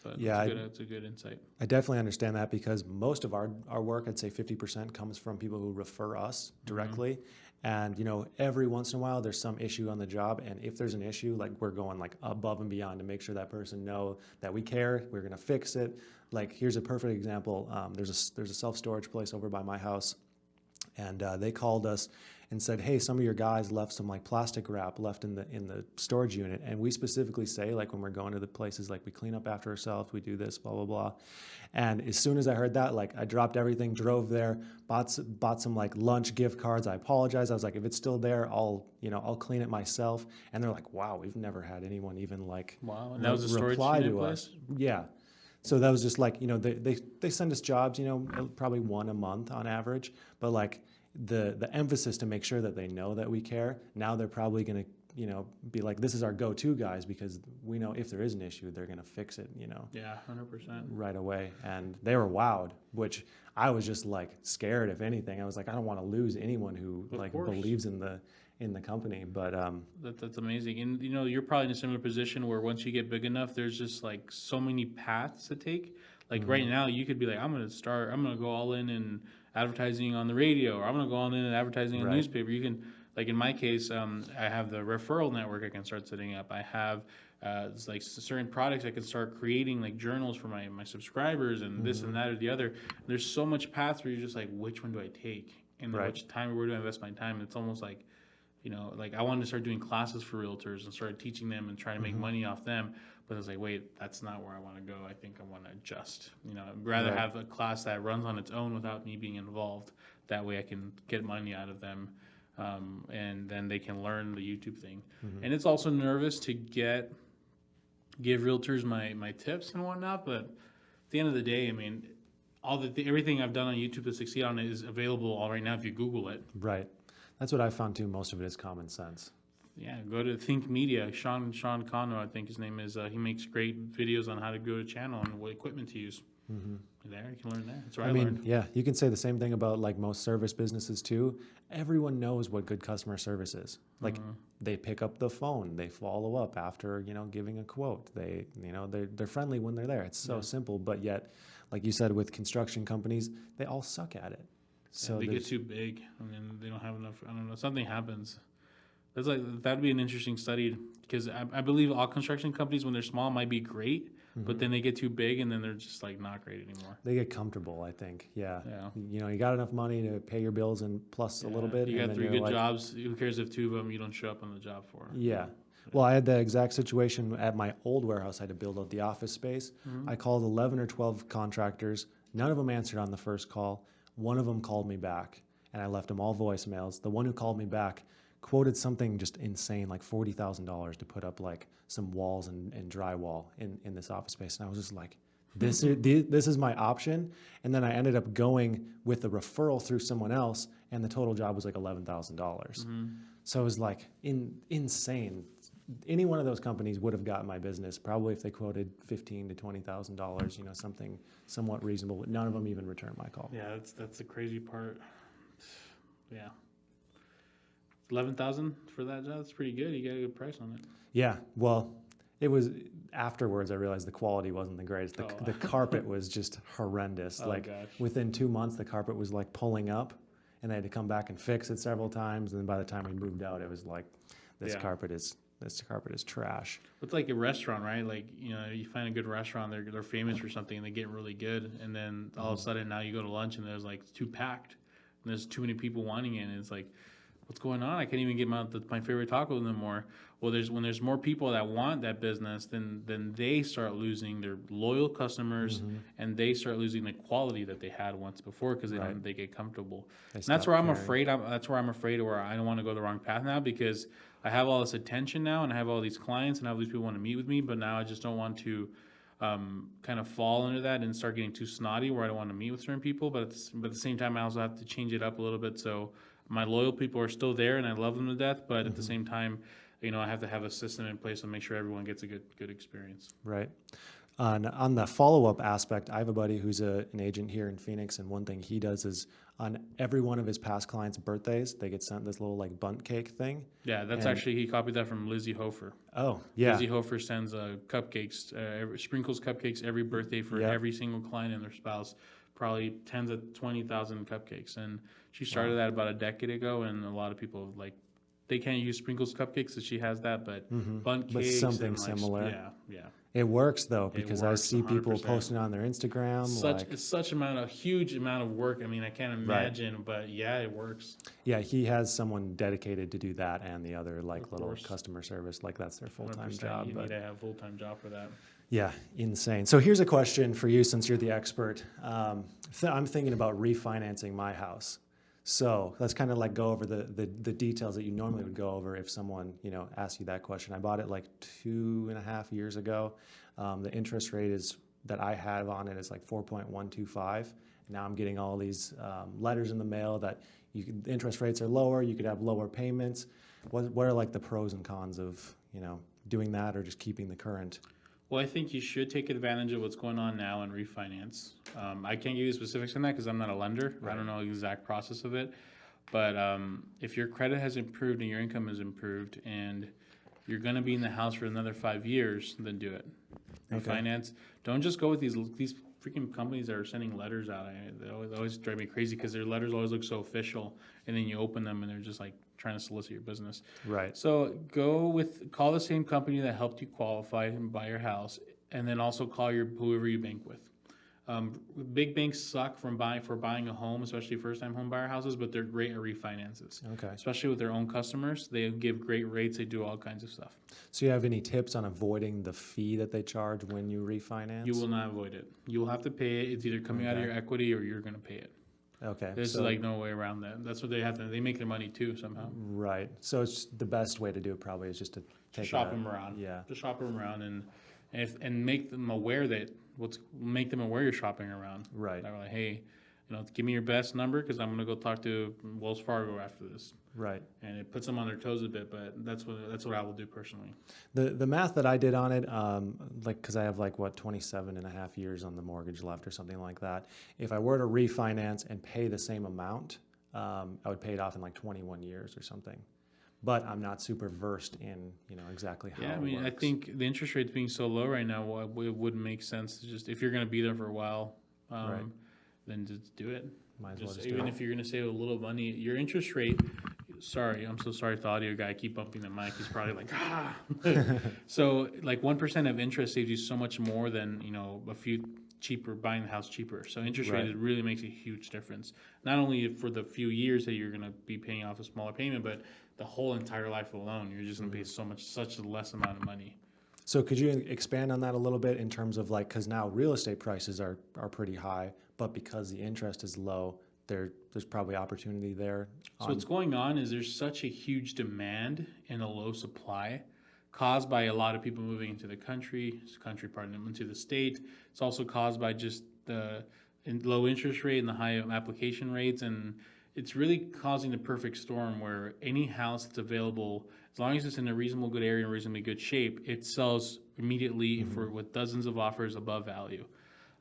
But yeah, it's a good insight. I definitely understand that, because most of our work, I'd say 50%, comes from people who refer us directly. And, every once in a while there's some issue on the job. And if there's an issue, like, we're going like above and beyond to make sure that person know that we care, we're going to fix it. Like, here's a perfect example. There's a self-storage place over by my house, and they called us and said, hey, some of your guys left some like plastic wrap left in the storage unit. And we specifically say, like when we're going to the places, like we clean up after ourselves, we do this, blah, blah, blah. And as soon as I heard that, like I dropped everything, drove there, bought some like lunch gift cards. I apologized. I was like, if it's still there, I'll clean it myself. And they're like, wow, we've never had anyone even like Wow. And that was a storage reply unit to place? us. Yeah. So that was just like, they send us jobs, probably one a month on average, but like the emphasis to make sure that they know that we care. Now they're probably going to, be like, this is our go-to guys, because we know if there is an issue, they're going to fix it, Yeah, 100%. right away. And they were wowed, which I was just like scared. If anything, I was like, I don't want to lose anyone who Of like course. believes in the company. But That's amazing. And you're probably in a similar position where once you get big enough, there's just like so many paths to take. Like right now, you could be like, I'm going to go all in advertising on the radio, or I'm going to go all in advertising on Right. newspaper. You can, like in my case, I have the referral network I can start setting up. I have it's like certain products I can start creating, like journals for my subscribers and this and that or the other. There's so much paths where you're just like, which one do I take? And Right. which time, where do I invest my time? It's almost like, like I wanted to start doing classes for realtors and start teaching them and try to make money off them. But I was like, wait, that's not where I want to go. I think I want to adjust. I'd rather Right. have a class that runs on its own without me being involved. That way I can get money out of them. And then they can learn the YouTube thing. And it's also nervous to give realtors my tips and whatnot. But at the end of the day, I mean, everything I've done on YouTube to succeed on it is available all right now if you Google it. right. That's what I found too. Most of it is common sense. Yeah, go to Think Media. Sean Cano, I think his name is. He makes great videos on how to grow a channel and what equipment to use. There, you can learn that. That's where I learned. Yeah, you can say the same thing about like most service businesses too. Everyone knows what good customer service is. Like they pick up the phone, they follow up after, giving a quote. They're friendly when they're there. It's so simple, but yet, like you said, with construction companies, they all suck at it. So They get too big. I mean, they don't have enough. I don't know. Something happens. That'd be an interesting study, because I believe all construction companies, when they're small, might be great, but then they get too big and then they're just like not great anymore. they get comfortable, I think. Yeah. Yeah. You got enough money to pay your bills and plus a little bit. You and got then 3 you're good like, jobs. Who cares if 2 of them you don't show up on the job for? Yeah. Well, I had the exact situation at my old warehouse. I had to build out the office space. I called 11 or 12 contractors. None of them answered on the first call. One of them called me back, and I left them all voicemails. The one who called me back quoted something just insane, like $40,000 to put up like some walls and drywall in this office space. And I was just like, this is my option. And then I ended up going with a referral through someone else, and the total job was like $11,000. So it was like insane. Any one of those companies would have gotten my business probably if they quoted $15,000 to $20,000, something somewhat reasonable. But none of them even returned my call. Yeah, that's the crazy part. Yeah. 11,000 for that job. That's pretty good. You got a good price on it. Yeah, well, it was afterwards I realized the quality wasn't the greatest. The carpet was just horrendous. Oh, like gosh. within 2 months, the carpet was like pulling up, and they had to come back and fix it several times. And then by the time we moved out, it was like, this carpet is trash. It's like a restaurant, right? Like, you find a good restaurant, they're famous for something, and they get really good, and then all of a sudden now you go to lunch and there's like it's too packed, and there's too many people wanting it, and it's like, what's going on? I can't even get my favorite tacos anymore. Well, when there's more people that want that business, then they start losing their loyal customers, and they start losing the quality that they had once before, because they get comfortable. And that's where I'm afraid. That's where I'm afraid, where I don't want to go the wrong path now, because I have all this attention now, and I have all these clients, and I have these people want to meet with me, but now I just don't want to kind of fall into that and start getting too snotty, where I don't want to meet with certain people. But at the same time, I also have to change it up a little bit, so my loyal people are still there, and I love them to death. But at the same time, I have to have a system in place to make sure everyone gets a good experience. Right. On the follow-up aspect, I have a buddy who's an agent here in Phoenix, and one thing he does is on every one of his past clients' birthdays, they get sent this little like bundt cake thing. Yeah, that's actually, he copied that from Lizzie Hofer. Oh, yeah. Lizzie Hofer sends cupcakes, sprinkles cupcakes every birthday for every single client and their spouse. Probably tens of 20,000 cupcakes, and she started that about a decade ago, and a lot of people like They can't use sprinkles cupcakes, so she has that, but bundt But cakes something and like similar. yeah. It works though, It because I works see people 100%. posting on their Instagram. It's such a huge amount of work. I mean, I can't imagine, but yeah, it works. Yeah, he has someone dedicated to do that and the other like Of little course. customer service. Like that's their full-time 100%. job. You But need to have a full-time job for that. yeah, insane. So here's a question for you, since you're the expert. I'm thinking about refinancing my house. So let's kind of like go over the details that you normally would go over if someone, asked you that question. I bought it like 2.5 years ago. The interest rate that I have on it is like 4.125. Now I'm getting all these letters in the mail that the interest rates are lower. You could have lower payments. What are like the pros and cons of, doing that or just keeping the current? Well, I think you should take advantage of what's going on now and refinance. I can't give you specifics on that because I'm not a lender. I don't know the exact process of it. But if your credit has improved and your income has improved and you're going to be in the house for another 5 years, then do it. Refinance. Don't just go with these freaking companies that are sending letters out. They always drive me crazy because their letters always look so official, and then you open them and they're just like trying to solicit your business. Right. So call the same company that helped you qualify and buy your house, and then also call whoever you bank with. Big banks suck for buying a home, especially first-time home buyer houses, but they're great at refinances. Okay. Especially with their own customers, they give great rates. They do all kinds of stuff. So you have any tips on avoiding the fee that they charge when you refinance? You will not avoid it. You will have to pay it. It's either coming out of your equity or you're going to pay it. Okay. There's like no way around that. That's what they have to. They make their money too somehow. Right. So it's the best way to do it probably is just to Shop them around. Yeah. Just shop them around and make them aware that make them aware you're shopping around. Right. They're like, hey, give me your best number because I'm gonna go talk to Wells Fargo after this. Right. And it puts them on their toes a bit, but that's what I will do personally. The math that I did on it, because I have 27 and a half years on the mortgage left or something like that. If I were to refinance and pay the same amount, I would pay it off in 21 years or something. But I'm not super versed in, exactly how it works. I think the interest rates being so low right now, it wouldn't make sense to just, if you're going to be there for a while, then just do it. Might as well just even do it. if you're going to save a little money, your interest rate. Sorry, I'm so sorry. The audio guy, I keep bumping the mic. He's probably like, ah. So 1% of interest saves you so much more than a few cheaper buying the house cheaper. So interest rate really makes a huge difference. Not only for the few years that you're going to be paying off a smaller payment, but the whole entire life alone, you're just going to pay such a less amount of money. So could you expand on that a little bit in terms of because now real estate prices are pretty high, but because the interest is low, there's probably opportunity there. So what's going on is there's such a huge demand and a low supply caused by a lot of people moving into the into the state. It's also caused by just the low interest rate and the high application rates, and it's really causing the perfect storm where any house that's available, as long as it's in a reasonable good area and reasonably good shape, it sells immediately with dozens of offers above value.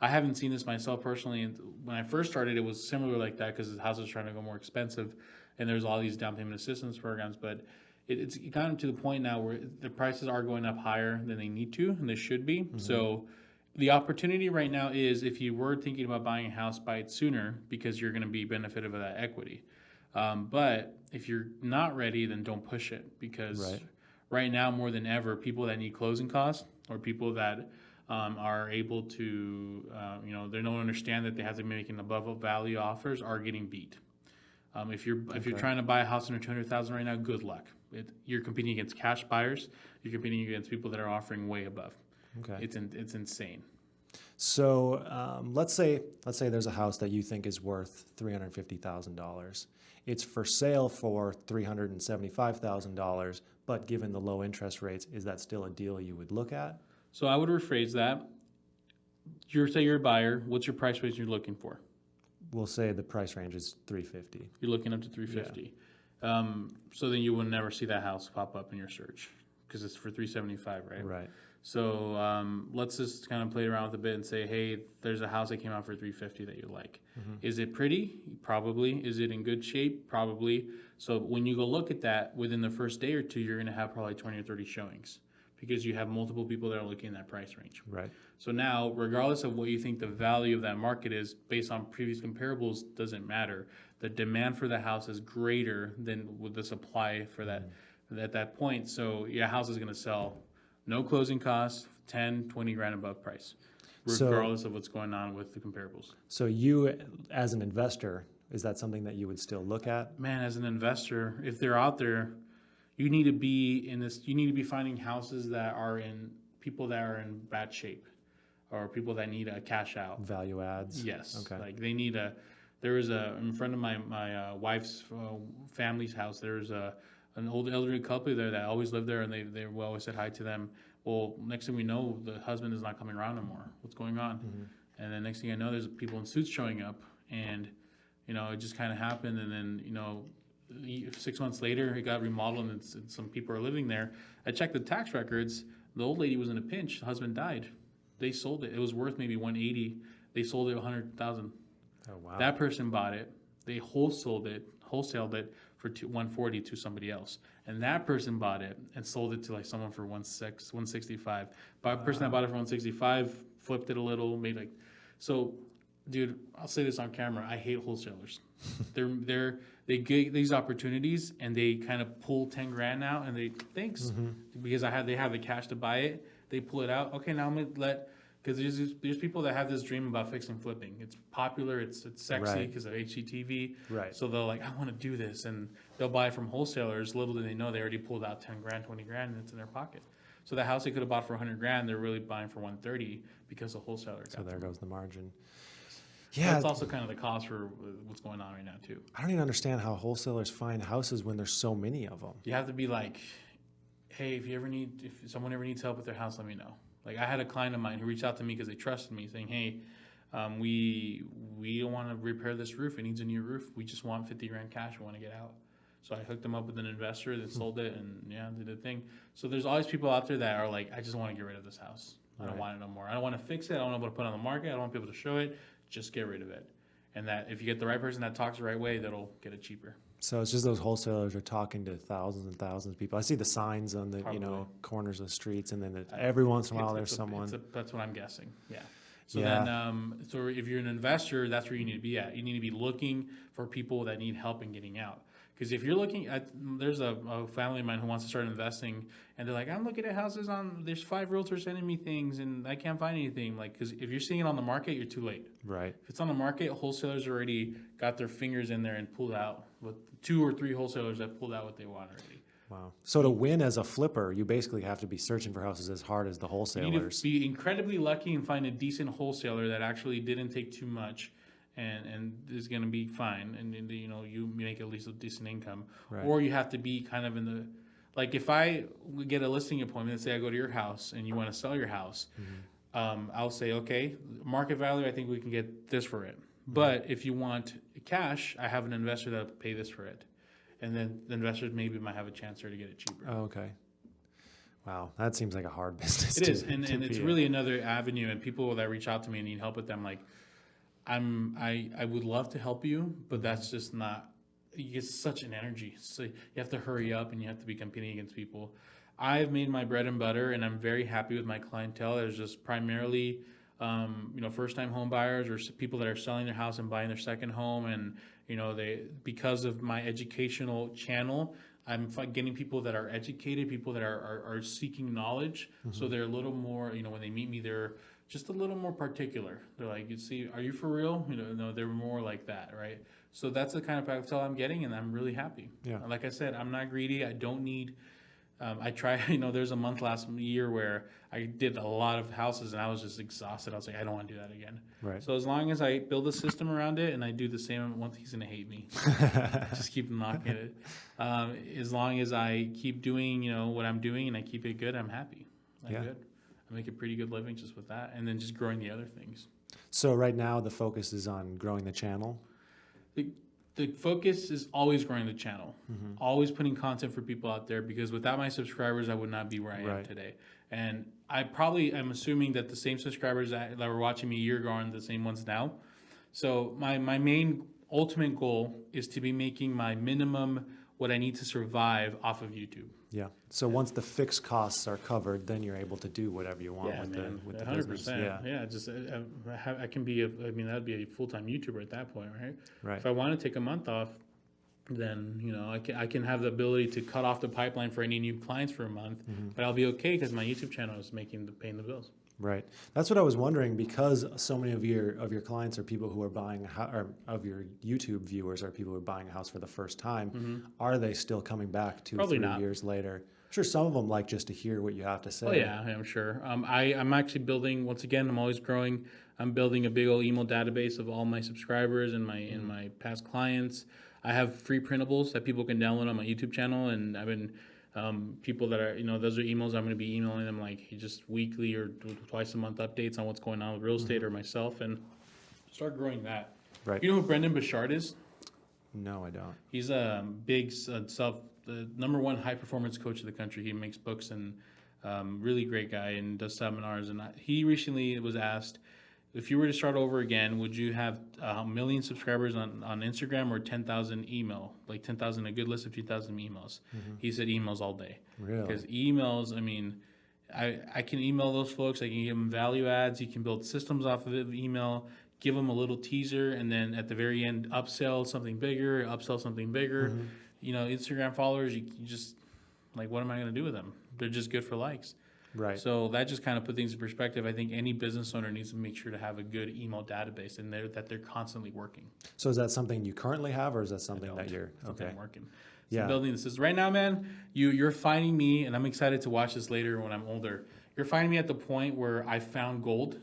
I haven't seen this myself personally, and when I first started, it was similar like that because the house was trying to go more expensive, and there's all these down payment assistance programs. But it's gotten to the point now where the prices are going up higher than they need to, and they should be. So the opportunity right now is if you were thinking about buying a house, buy it sooner because you're going to be benefited of that equity. But if you're not ready, then don't push it because right now more than ever, people that need closing costs or people that are able to, they don't understand that they have to be making above value offers are getting beat. If you're trying to buy a house under $200,000 right now, good luck. You're competing against cash buyers. You're competing against people that are offering way above. Okay. It's insane. So let's say there's a house that you think is worth $350,000. It's for sale for $375,000, but given the low interest rates, is that still a deal you would look at? So I would rephrase that. You're a buyer. What's your price range you're looking for? We'll say the price range is $350,000. You're looking up to $350,000. So then you will never see that house pop up in your search because it's for $375,000, right? Right. So let's just kind of play around with a bit and say, hey, there's a house that came out for $350,000 that you like. Is it pretty? Probably. Is it in good shape? Probably. So when you go look at that, within the first day or two, you're going to have probably 20 or 30 showings because you have multiple people that are looking in that price range. Right. So now, regardless of what you think the value of that market is, based on previous comparables, doesn't matter. the demand for the house is greater than with the supply for that at that point. So your house is going to sell, no closing costs, 10, 20 grand above price, regardless of what's going on with the comparables. So you, as an investor, is that something that you would still look at? Man, as an investor, if they're out there, you need to be in this. You need to be finding houses that are in people that are in bad shape, or people that need a cash out. Value adds? Yes. Okay. Like they need a. There was in front of my wife's family's house. There's an old elderly couple there that always lived there, and they always said hi to them. Well, next thing we know, the husband is not coming around anymore. What's going on? And then next thing I know, there's people in suits showing up, and it just kind of happened. And then 6 months later, it got remodeled, and some people are living there. I checked the tax records. The old lady was in a pinch. The husband died. They sold it. It was worth maybe 180. They sold it 100,000. Oh wow. That person bought it. They wholesaled it for 140 to somebody else, and that person bought it and sold it to like someone for 165. But the person that bought it for 165 flipped it a little, made like so. Dude, I'll say this on camera. I hate wholesalers. They get these opportunities and they kind of pull 10 grand out and they thanks because they have the cash to buy it. They pull it out. Okay, now I'm gonna let because there's people that have this dream about fixing flipping. It's popular. It's sexy because of HGTV. Right. So they're like, I want to do this, and they'll buy from wholesalers. Little do they know they already pulled out 10 grand, 20 grand, and it's in their pocket. So the house they could have bought for 100 grand, they're really buying for 130 because the wholesaler. So there goes the margin. Yeah, that's also kind of the cost for what's going on right now too. I don't even understand how wholesalers find houses when there's so many of them. You have to be like, hey, if someone ever needs help with their house, let me know. Like I had a client of mine who reached out to me because they trusted me, saying, hey, we don't want to repair this roof. It needs a new roof. We just want 50 grand cash. We want to get out. So I hooked them up with an investor that sold it and did a thing. So there's always people out there that are like, I just want to get rid of this house. I don't want it no more. I don't want to fix it. I don't want to put it on the market. I don't want people to show it. Just get rid of it. And that if you get the right person that talks the right way, that'll get it cheaper. So it's just those wholesalers are talking to thousands and thousands of people. I see the signs on the corners of the streets, and then every once in a while there's someone. That's what I'm guessing. Yeah. So then, so if you're an investor, that's where you need to be at. You need to be looking for people that need help in getting out. Because if you're looking at, there's a family of mine who wants to start investing, and they're like, I'm looking at houses there's 5 realtors sending me things, and I can't find anything. Like, because if you're seeing it on the market, you're too late. Right. If it's on the market, wholesalers already got their fingers in there and pulled out. With 2 or 3 wholesalers that pulled out what they want already. Wow. So to win as a flipper, you basically have to be searching for houses as hard as the You wholesalers. need to be incredibly lucky and find a decent wholesaler that actually didn't take too much. And is going to be fine, and you make at least a decent income, Right. Or you have to be kind of in the, like if I get a listing appointment, let's say I go to your house and you want to sell your house, I'll say okay, market value, I think we can get this for it, but if you want cash, I have an investor that'll pay this for it, and then the investors maybe might have a chance there to get it cheaper. Oh, okay. Wow, that seems like a hard business. It is, and it's really another avenue, and people that reach out to me and need help with them, like. I would love to help you, but that's just not. It's such an energy. So you have to hurry up and you have to be competing against people. I've made my bread and butter, and I'm very happy with my clientele. There's just primarily, first-time home buyers or people that are selling their house and buying their second home, and because of my educational channel, I'm getting people that are educated, people that are seeking knowledge. So they're a little more, when they meet me, they're just a little more particular. They're like, you see, are you for real? They're more like that, right? So that's the kind of clientele I'm getting, and I'm really happy. Yeah. Like I said, I'm not greedy. I don't need. I try. There's a month last year where I did a lot of houses, and I was just exhausted. I was like, I don't want to do that again. Right. So as long as I build a system around it, and I do the same, once he's gonna hate me. Just keep knocking it. As long as I keep doing, what I'm doing, and I keep it good, I'm happy. I'm good. I make a pretty good living just with that, and then just growing the other things. So right now the focus is on growing the channel. The focus is always growing the channel, always putting content for people out there, because without my subscribers, I would not be where I am today. And I probably am assuming that the same subscribers that were watching me a year ago are the same ones now. So my main ultimate goal is to be making my minimum what I need to survive off of YouTube. Yeah. So once the fixed costs are covered, then you're able to do whatever you want Yeah, with man, the 100%. business. Yeah. Yeah, just I can be I mean, that'd be a full-time YouTuber at that point, right? Right. If I want to take a month off, then I can have the ability to cut off the pipeline for any new clients for a month, but I'll be okay because my YouTube channel is paying the bills. Right. That's what I was wondering, because so many of your clients are people who are buying or of your YouTube viewers are people who are buying a house for the first time. Are they still coming back 2 Probably 3 not. years later? I'm sure some of them like just to hear what you have to say. Oh yeah, I'm sure. I'm actually building, once again, I'm always growing. I'm building a big old email database of all my subscribers and my past clients. I have free printables that people can download on my YouTube channel, and I've been people that are those are emails I'm going to be emailing them like just weekly or twice a month updates on what's going on with real estate or myself, and start growing that. Right. You know who Brendan Bouchard is? No, I don't. He's a big the number one high performance coach of the country. He makes books and really great guy and does seminars. And he recently was asked, if you were to start over again, would you have 1 million subscribers on Instagram or 10,000 email, like 10,000, a good list of 2,000 emails? He said emails all day. Really? Because emails, I mean, I can email those folks. I can give them value adds. You can build systems off of email, give them a little teaser, and then at the very end, upsell something bigger, Instagram followers, you just, like, what am I going to do with them? They're just good for likes. Right. So that just kind of put things in perspective. I think any business owner needs to make sure to have a good email database and that they're constantly working. So is that something you currently have, or is that something that you're Something okay? I'm working. So Yeah. I'm building this. Right now, man, you're finding me, and I'm excited to watch this later when I'm older. You're finding me at the point where I found gold,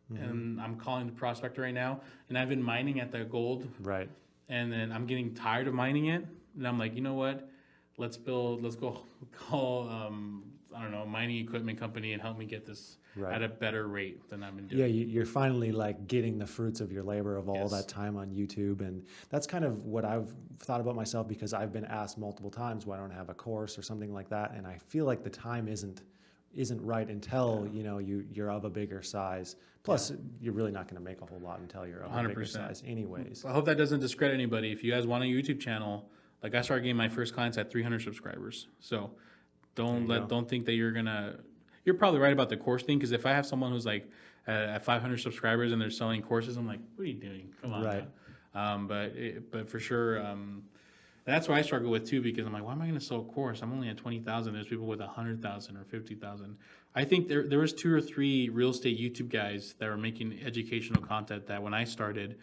and I'm calling the prospector right now, and I've been mining at that gold, Right. and then I'm getting tired of mining it, and I'm like, you know what? Let's go call I don't know, a mining equipment company and help me get this Right. at a better rate than I've been doing. Yeah, you're finally like getting the fruits of your labor of all Yes. that time on YouTube, and that's kind of what I've thought about myself, because I've been asked multiple times why I don't have a course or something like that, and I feel like the time isn't right until you're of a bigger size. Plus, you're really not going to make a whole lot until you're of a bigger 100%. size, anyways. I hope that doesn't discredit anybody. If you guys want a YouTube channel, like I started getting my first clients at 300 subscribers. So don't think that you're probably right about the course thing, because if I have someone who's like at 500 subscribers and they're selling courses, I'm like, what are you doing? Come on. Right. Now. But for sure, that's what I struggle with too, because I'm like, why am I going to sell a course? I'm only at 20,000. There's people with 100,000 or 50,000. I think there was 2 or 3 real estate YouTube guys that were making educational content that when I started,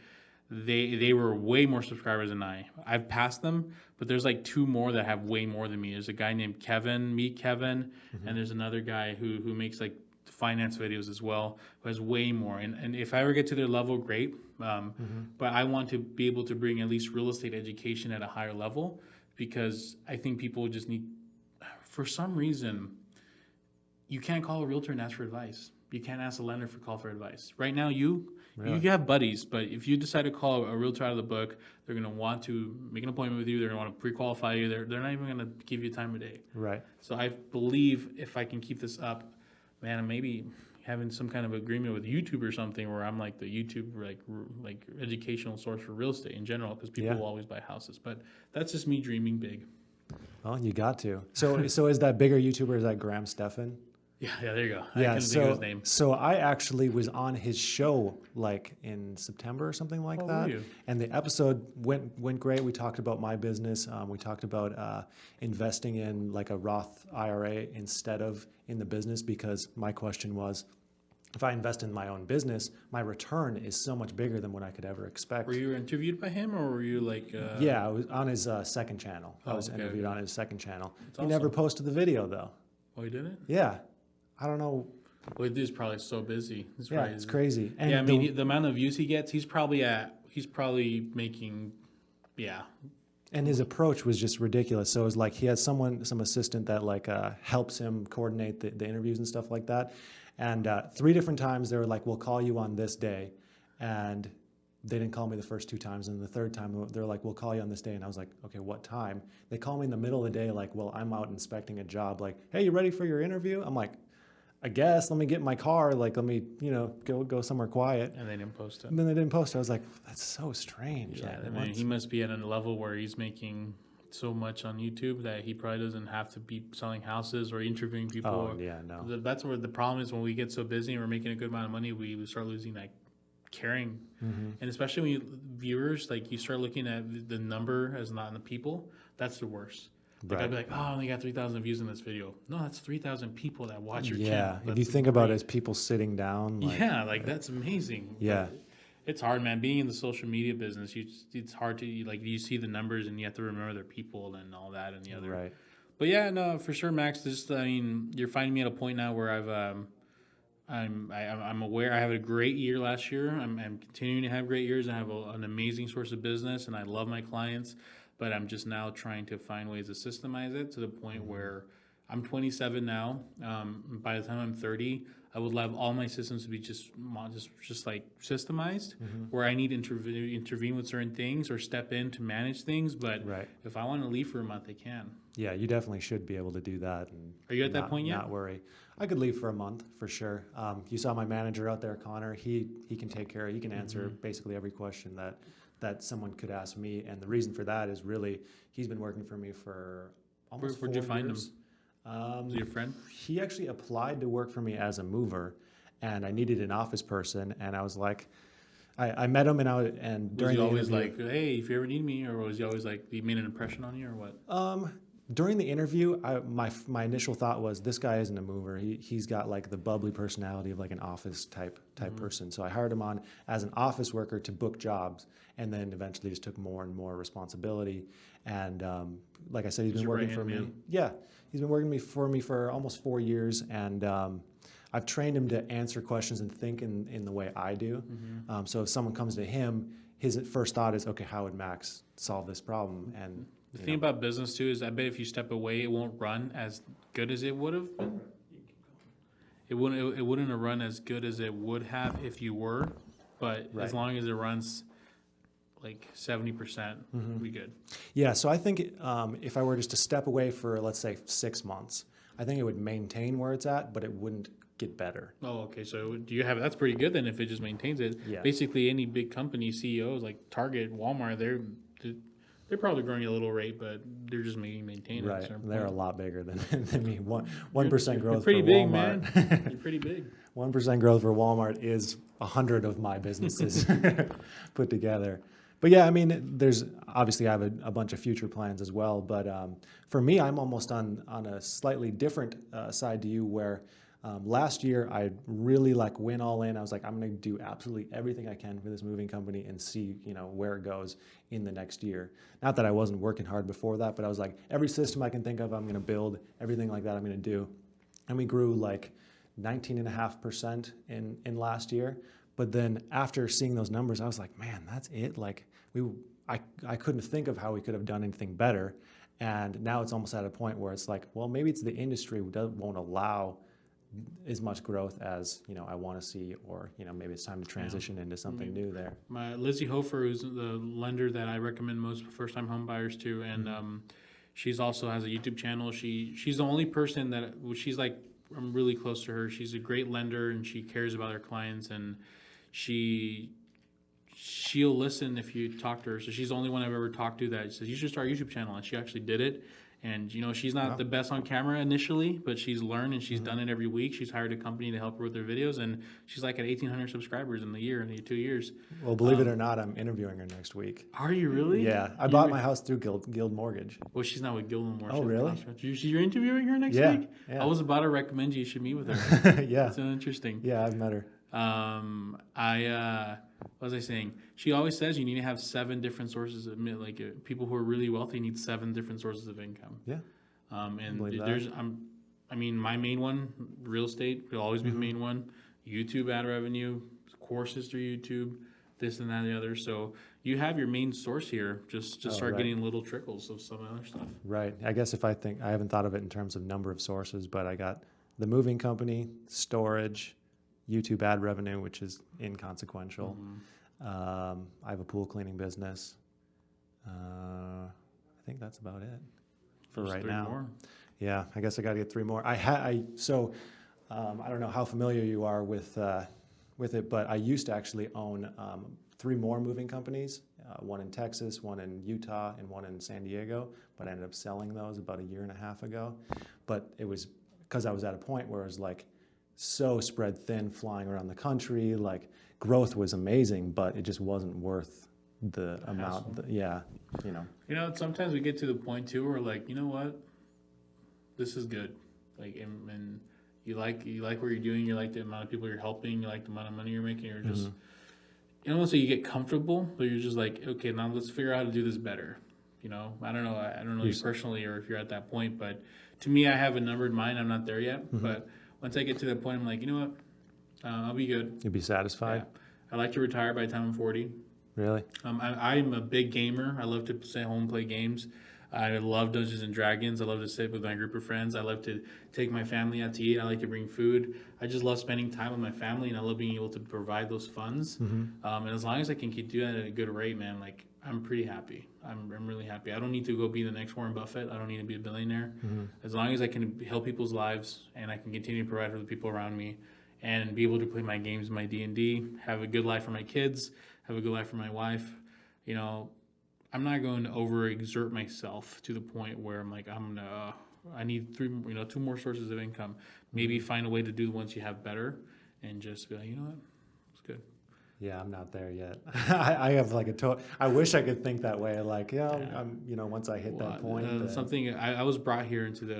they were way more subscribers than I've passed them, but there's like 2 more that have way more than me. There's a guy named Kevin, Meet Kevin, and there's another guy who makes like finance videos as well, who has way more. And if I ever get to their level, great. But I want to be able to bring at least real estate education at a higher level, because I think people just need, for some reason, you can't call a realtor and ask for advice. You can't ask a lender for call for advice. Right now, you have buddies, but if you decide to call a realtor out of the book, they're going to want to make an appointment with you. They're going to want to pre-qualify you. They're not even going to give you time of day. Right. So I believe if I can keep this up, man, maybe having some kind of agreement with YouTube or something where I'm like the YouTube like educational source for real estate in general, because people will always buy houses. But that's just me dreaming big. Well, you got to. So is that bigger YouTuber? Is that Graham Stephan? Yeah, there you go. I Yeah, couldn't think of his name. so I actually was on his show like in September or something like Oh, that, were you? and the episode went great. We talked about my business. We talked about investing in like a Roth IRA instead of in the business, because my question was, if I invest in my own business, my return is so much bigger than what I could ever expect. Were you interviewed by him, or were you like? Yeah, I was on his second channel. I was okay, interviewed on his second channel. He awesome. never posted the video though. Oh, he didn't? Yeah, I don't know. Well, dude's probably so busy. It's crazy. And yeah, I mean, the amount of views he gets, he's probably making, and his approach was just ridiculous. So it was like he had some assistant that like helps him coordinate the interviews and stuff like that. And 3 different times they were like, we'll call you on this day. And they didn't call me the first 2 times. And the third time they're like, we'll call you on this day. And I was like, okay, what time? They call me in the middle of the day, like, well, I'm out inspecting a job. Like, hey, you ready for your interview? I'm like, I guess, let me get in my car. Like, let me, go somewhere quiet. and they didn't post it. And then they didn't post it. I was like, that's so strange. Yeah, Like, I mean, he must be at a level where he's making so much on YouTube that he probably doesn't have to be selling houses or interviewing people. Oh, yeah, no. That's where the problem is when we get so busy and we're making a good amount of money, we start losing that caring. And especially when viewers, like you start looking at the number as not in the people, that's the worst. Like I'd be like, oh, I only got 3,000 views in this video. No, that's 3,000 people that watch your channel. Yeah, if you think about it as people sitting down. Like, yeah, like that's amazing. Yeah. But it's hard, man. Being in the social media business, it's hard to like you see the numbers and you have to remember their people and all that and the other. Right. But yeah, no, for sure, Max. Just I mean, you're finding me at a point now where I'm aware. I have a great year last year. I'm continuing to have great years. I have an amazing source of business, and I love my clients. But I'm just now trying to find ways to systemize it to the point where I'm 27 now. By the time I'm 30, I would love all my systems to be just like systemized, where I need to intervene with certain things or step in to manage things. But if I want to leave for a month, I can. Yeah, you definitely should be able to do that. And are you at that point yet? Not worry. I could leave for a month for sure. You saw my manager out there, Connor. He can take care. He can answer basically every question that someone could ask me. And the reason for that is really he's been working for me for almost 4 years. Where'd you find him? Was he your friend? He actually applied to work for me as a mover, and I needed an office person. And I was like, I met him, and during the always interview, like, hey, if you ever need me, or was he always like, he made an impression on you, or what? During the interview, my initial thought was this guy isn't a mover. He's got like the bubbly personality of like an office type person. So I hired him on as an office worker to book jobs, and then eventually just took more and more responsibility. And like I said, he's been working for me. Yeah, he's been working for me for almost 4 years, and I've trained him to answer questions and think in the way I do. So if someone comes to him, his first thought is, okay, how would Max solve this problem? And the thing about business too is I bet if you step away, it won't run as good as it would have been. It wouldn't have run as good as it would have if you were, but as long as it runs like 70%, we'll be good. Yeah, so I think if I were just to step away for, let's say, 6 months, I think it would maintain where it's at, but it wouldn't get better. Oh, okay. So do you have that's pretty good then if it just maintains it. Yeah. Basically, any big company CEOs like Target, Walmart, they're probably growing at a little rate, but they're just maintaining Right. it. They're a lot bigger than me. 1% growth pretty for big, Walmart. man. You're pretty big. 1% growth for Walmart is 100 of my businesses put together. But yeah, I mean, obviously I have a bunch of future plans as well. But for me, I'm almost on a slightly different side to you where last year I really went all in. I was like, I'm going to do absolutely everything I can for this moving company and see, where it goes in the next year. Not that I wasn't working hard before that, but I was like, every system I can think of, I'm going to build, everything like that I'm going to do. And we grew 19.5% in last year. But then after seeing those numbers, I was like, man, that's it. I couldn't think of how we could have done anything better. And now it's almost at a point where it's like, well, maybe it's the industry won't allow as much growth as I want to see, or maybe it's time to transition into something new there. Lizzie Hofer, who's the lender that I recommend most first-time home buyers to, and she's also has a YouTube channel. She's the only person that she's like, I'm really close to her. She's a great lender and she cares about her clients, and she'll listen if you talk to her. So she's the only one I've ever talked to that says you should start a YouTube channel, and she actually did it. And she's not the best on camera initially, but she's learned and she's done it every week. She's hired a company to help her with their videos, and she's like at 1,800 subscribers in the 2 years. Well, believe it or not, I'm interviewing her next week. Are you really? Yeah, I bought my house through Guild Mortgage. Well, she's not with Guild anymore. Oh, really? You're interviewing her next week? Yeah. I was about to recommend you should meet with her. Yeah. It's interesting. Yeah, I've met her. What was I saying? She always says you need to have 7 different sources of people who are really wealthy need 7 different sources of income. Yeah. And there's my main one, real estate will always be the main one. YouTube ad revenue, courses through YouTube, this and that and the other. So you have your main source here. Just start getting little trickles of some other stuff. Right. I guess I haven't thought of it in terms of number of sources, but I got the moving company, storage, YouTube ad revenue, which is inconsequential. I have a pool cleaning business. I think that's about it for There's right 3 now. more. Yeah, I guess I got to get 3 more. I don't know how familiar you are with it, but I used to actually own 3 more moving companies, one in Texas, one in Utah, and one in San Diego. But I ended up selling those about a year and a half ago. But it was because I was at a point where it was like so spread thin, flying around the country. Like growth was amazing, but it just wasn't worth the amount. Yeah, you know. You know, sometimes we get to the point too where like, you know what, this is good. Like, and you like what you're doing. You like the amount of people you're helping. You like the amount of money you're making. You're just, you know, so you get comfortable, but you're just like, okay, now let's figure out how to do this better. You know, I don't know you personally or if you're at that point, but to me, I have a number in mind. I'm not there yet, but once I get to that point, I'm like, you know what, I'll be good. You'd be satisfied. Yeah. I like to retire by the time I'm 40. Really? I'm a big gamer. I love to stay home and play games. I love Dungeons and Dragons. I love to sit with my group of friends. I love to take my family out to eat. I like to bring food. I just love spending time with my family, and I love being able to provide those funds. And as long as I can keep doing that at a good rate, man, like I'm pretty happy. I'm really happy. I don't need to go be the next Warren Buffett. I don't need to be a billionaire. As long as I can help people's lives and I can continue to provide for the people around me and be able to play my games, my D&D, have a good life for my kids, have a good life for my wife, you know, I'm not going to overexert myself to the point where I'm like, I need 2 more sources of income. Maybe find a way to do the ones you have better and just be like, you know what, it's good. Yeah, I'm not there yet. I have like I wish I could think that way. Like, I'm, you know, once I hit that point. Something I was brought here into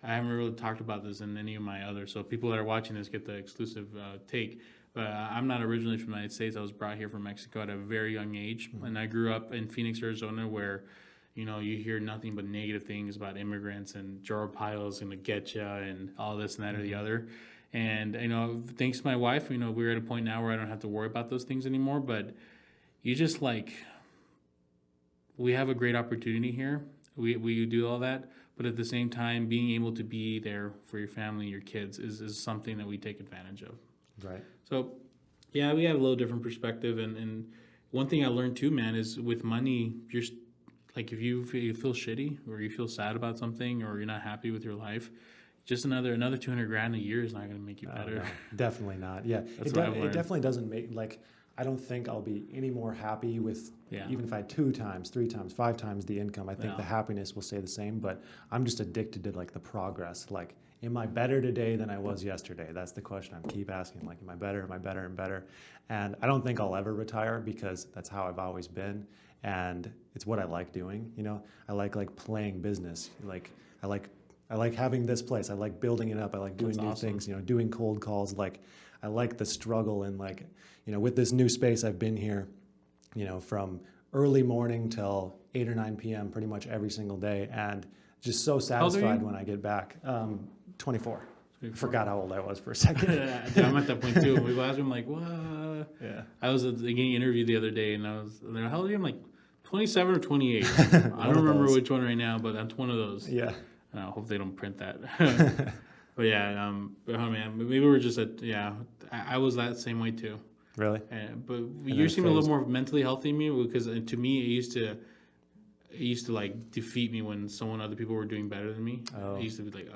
I haven't really talked about this in any of my other, so people that are watching this get the exclusive take. But I'm not originally from the United States. I was brought here from Mexico at a very young age. And I grew up in Phoenix, Arizona, where, you know, you hear nothing but negative things about immigrants and Joe Arpaio's going to get you and all this and that or the other. And, you know, thanks to my wife, you know, we're at a point now where I don't have to worry about those things anymore. But you just like, we have a great opportunity here. We do all that. But at the same time, being able to be there for your family and your kids is something that we take advantage of. Right. So, yeah, we have a little different perspective. And one thing I learned too, man, is with money, you're like, if you feel shitty or you feel sad about something or you're not happy with your life, just another $200,000 a year is not going to make you better. No, definitely not. Yeah. It definitely doesn't make, like, I don't think I'll be any more happy with, even if I had 2 times, 3 times, 5 times the income. I think the happiness will stay the same, but I'm just addicted to like the progress. Like, am I better today than I was yesterday? That's the question I keep asking. Like, am I better and better? And I don't think I'll ever retire because that's how I've always been. And it's what I like doing. You know, I like playing business. Like, I like having this place. I like building it up. I like doing new things, you know, doing cold calls. Like, I like the struggle and like, you know, with this new space, I've been here, you know, from early morning till 8 or 9 p.m. pretty much every single day. And just so satisfied when I get back. 24. Forgot how old I was for a second. Yeah, I'm at that point too. People ask me, I'm like, what? Yeah. I was getting interviewed the other day and they're like, how old are you? I'm like, 27 or 28. I don't remember which one right now, but that's one of those. Yeah. I hope they don't print that. But yeah, oh man, maybe we're just I was that same way too. Really? But you seem a little more mentally healthy than me because to me it used to like defeat me when other people were doing better than me. Oh. I used to be like,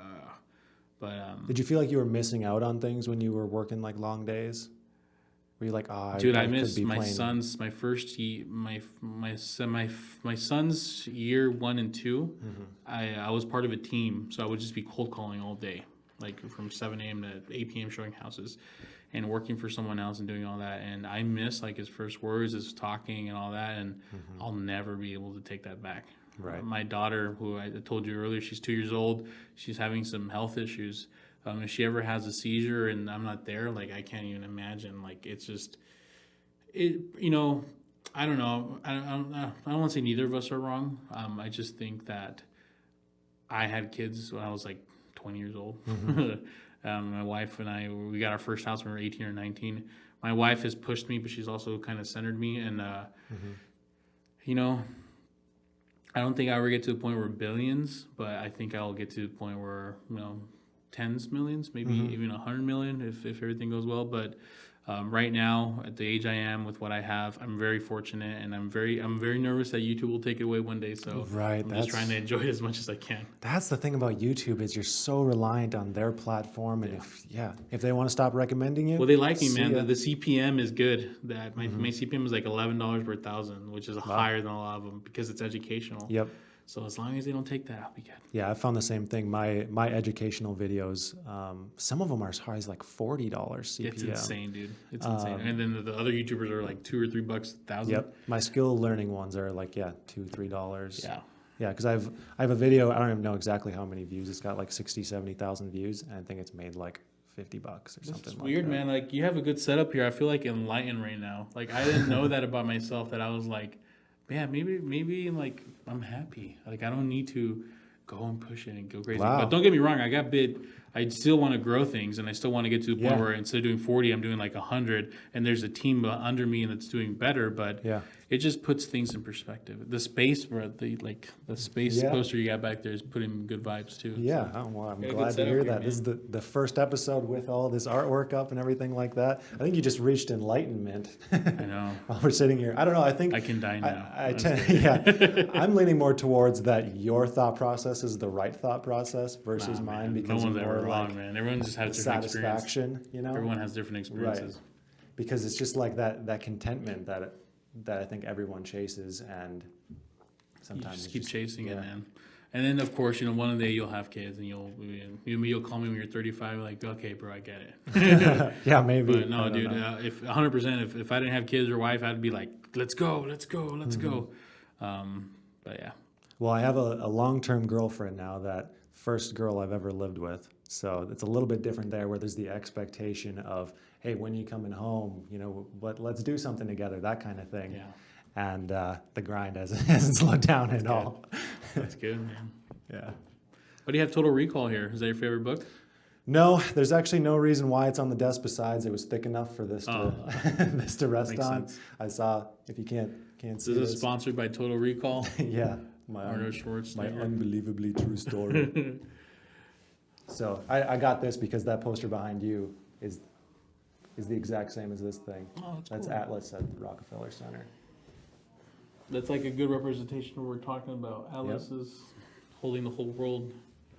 But did you feel like you were missing out on things when you were working like long days? Were you like, dude, I missed my son's my son's year 1 and 2. I was part of a team, so I would just be cold calling all day, like from 7 a.m. to 8 p.m. showing houses and working for someone else and doing all that. And I miss like his first words, his talking and all that. And I'll never be able to take that back. Right. My daughter, who I told you earlier, she's 2 years old. She's having some health issues. If she ever has a seizure and I'm not there, like I can't even imagine. Like it's just, you know, I don't know. I don't want to say neither of us are wrong. I just think that I had kids when I was like 20 years old. My wife and we got our first house when we were 18 or 19. My wife has pushed me, but she's also kind of centered me. And, you know, I don't think I ever get to the point where billions, but I think I'll get to the point where, you know, tens millions, maybe even 100 million if everything goes well. But Right now, at the age I am, with what I have, I'm very fortunate, and I'm very nervous that YouTube will take it away one day. So Right, I'm just trying to enjoy it as much as I can. That's the thing about YouTube is you're so reliant on their platform, and if they want to stop recommending you, Well, they like me, see man. ya. The CPM is good. That my CPM is like $11 per thousand, which is higher than a lot of them because it's educational. Yep. So as long as they don't take that, I'll be good. Yeah, I found the same thing. My educational videos, some of them are as high as like $40 CPM. It's insane, dude. It's insane. And then the other YouTubers are like $2 or $3 a thousand. Yep. My skill learning ones are like $2-3. Yeah. Yeah, because I have a video. I don't even know exactly how many views. It's got like 70,000 views, and I think it's made like $50 or something. It's like weird, that. man. Like you have a good setup here. I feel like enlightened right now. Like I didn't know that about myself. That I was like, yeah, maybe like I'm happy. Like I don't need to go and push it and go crazy. Wow. But don't get me wrong. I still want to grow things, and I still want to get to the point Yeah. where instead of doing 40, I'm doing like 100, and there's a team under me that's doing better. But Yeah. it just puts things in perspective. The space, bro, the space Yeah. poster you got back there is putting good vibes too. Yeah, oh, well, I'm Got a good glad to setup hear here, that. This is the first episode with all this artwork up and everything like that. I think you just reached enlightenment. I know. While we're sitting here. I don't know. I think I can die now. I'm leaning more towards that your thought process is the right thought process versus Nah, mine man. because no one's more ever like wrong, man. Everyone just has different experience. satisfaction, you know? Everyone has different experiences. Because it's just like that contentment that I think everyone chases, and You sometimes just it's keep chasing it, yeah. man. And then, of course, one day you'll have kids, and you'll call me when you're 35. Like, okay, bro, I get it. Yeah, maybe. But no, dude. If 100%, if I didn't have kids or wife, I'd be like, let's go. Go. But yeah. Well, I have a long-term girlfriend now, that first girl I've ever lived with. So it's a little bit different there, where there's the expectation of, hey, when you coming home, let's do something together, that kind of thing. Yeah. And the grind hasn't slowed down at all. That's good, man. Yeah. What do you have Total Recall here? Is that your favorite book? No, there's actually no reason why it's on the desk besides it was thick enough for this to this to rest Makes on. sense. I saw, if you can't see This is this. sponsored by Total Recall. Yeah. Arnold Schwarzenegger. My unbelievably true story. So I got this because that poster behind you is the exact same as this thing. Oh, That's cool. Atlas at the Rockefeller Center. That's like a good representation of what we're talking about. Atlas is holding the whole world.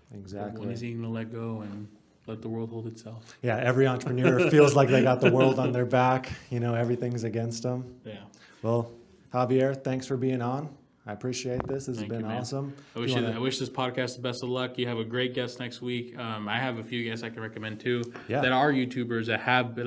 When Exactly. is he going to let go and let the world hold itself? Yeah, every entrepreneur feels like they got the world on their back. Everything's against them. Yeah. Well, Javier, thanks for being on. I appreciate this. This has Thank been you, man. awesome. I wish this podcast the best of luck. You have a great guest next week. I have a few guests I can recommend too that are YouTubers that have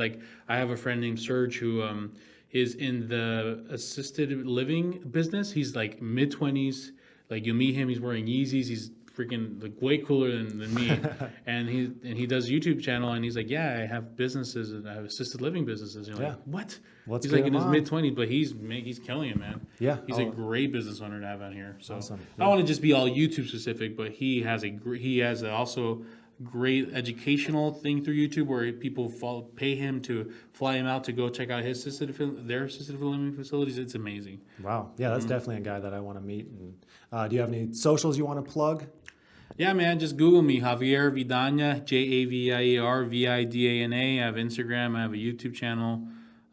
I have a friend named Serge who is in the assisted living business. He's like mid-20s. Like you'll meet him, he's wearing Yeezys. He's freaking like way cooler than me. and he does a YouTube channel, and he's like, yeah, I have businesses and I have assisted living businesses. And you're like, what? Let's he's get like in him his on. mid-20s, but he's killing it, man. Yeah. He's a great business owner to have out here. So Awesome. I don't want to just be all YouTube specific, but he has also great educational thing through YouTube where people pay him to fly him out to go check out their assisted living facilities. It's amazing. Wow. Yeah, that's definitely a guy that I want to meet. And do you have any socials you want to plug? Yeah, man, just Google me, Javier Vidana, Javier Vidana. I have Instagram, I have a YouTube channel,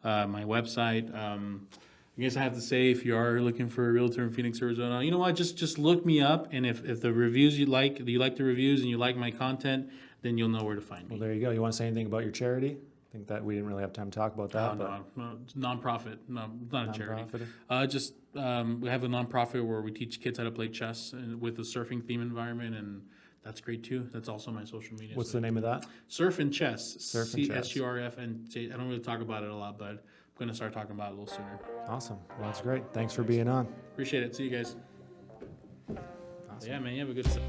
my website. I guess I have to say, if you are looking for a realtor in Phoenix, Arizona, you know what? Just look me up, and if the reviews you like the reviews and you like my content, then you'll know where to find me. Well, there you go. You want to say anything about your charity? I think that we didn't really have time to talk about that. No, it's nonprofit. No, it's not a charity. Nonprofit? We have a nonprofit where we teach kids how to play chess with a surfing theme environment, and that's great too. That's also my social media. What's the name of that? Surf and Chess. Surf and Chess. CSURF and I don't really talk about it a lot, but I'm going to start talking about it a little sooner. Awesome. Well, that's great. Thanks for being on. Appreciate it. See you guys. Awesome. Yeah, man, you have a good set.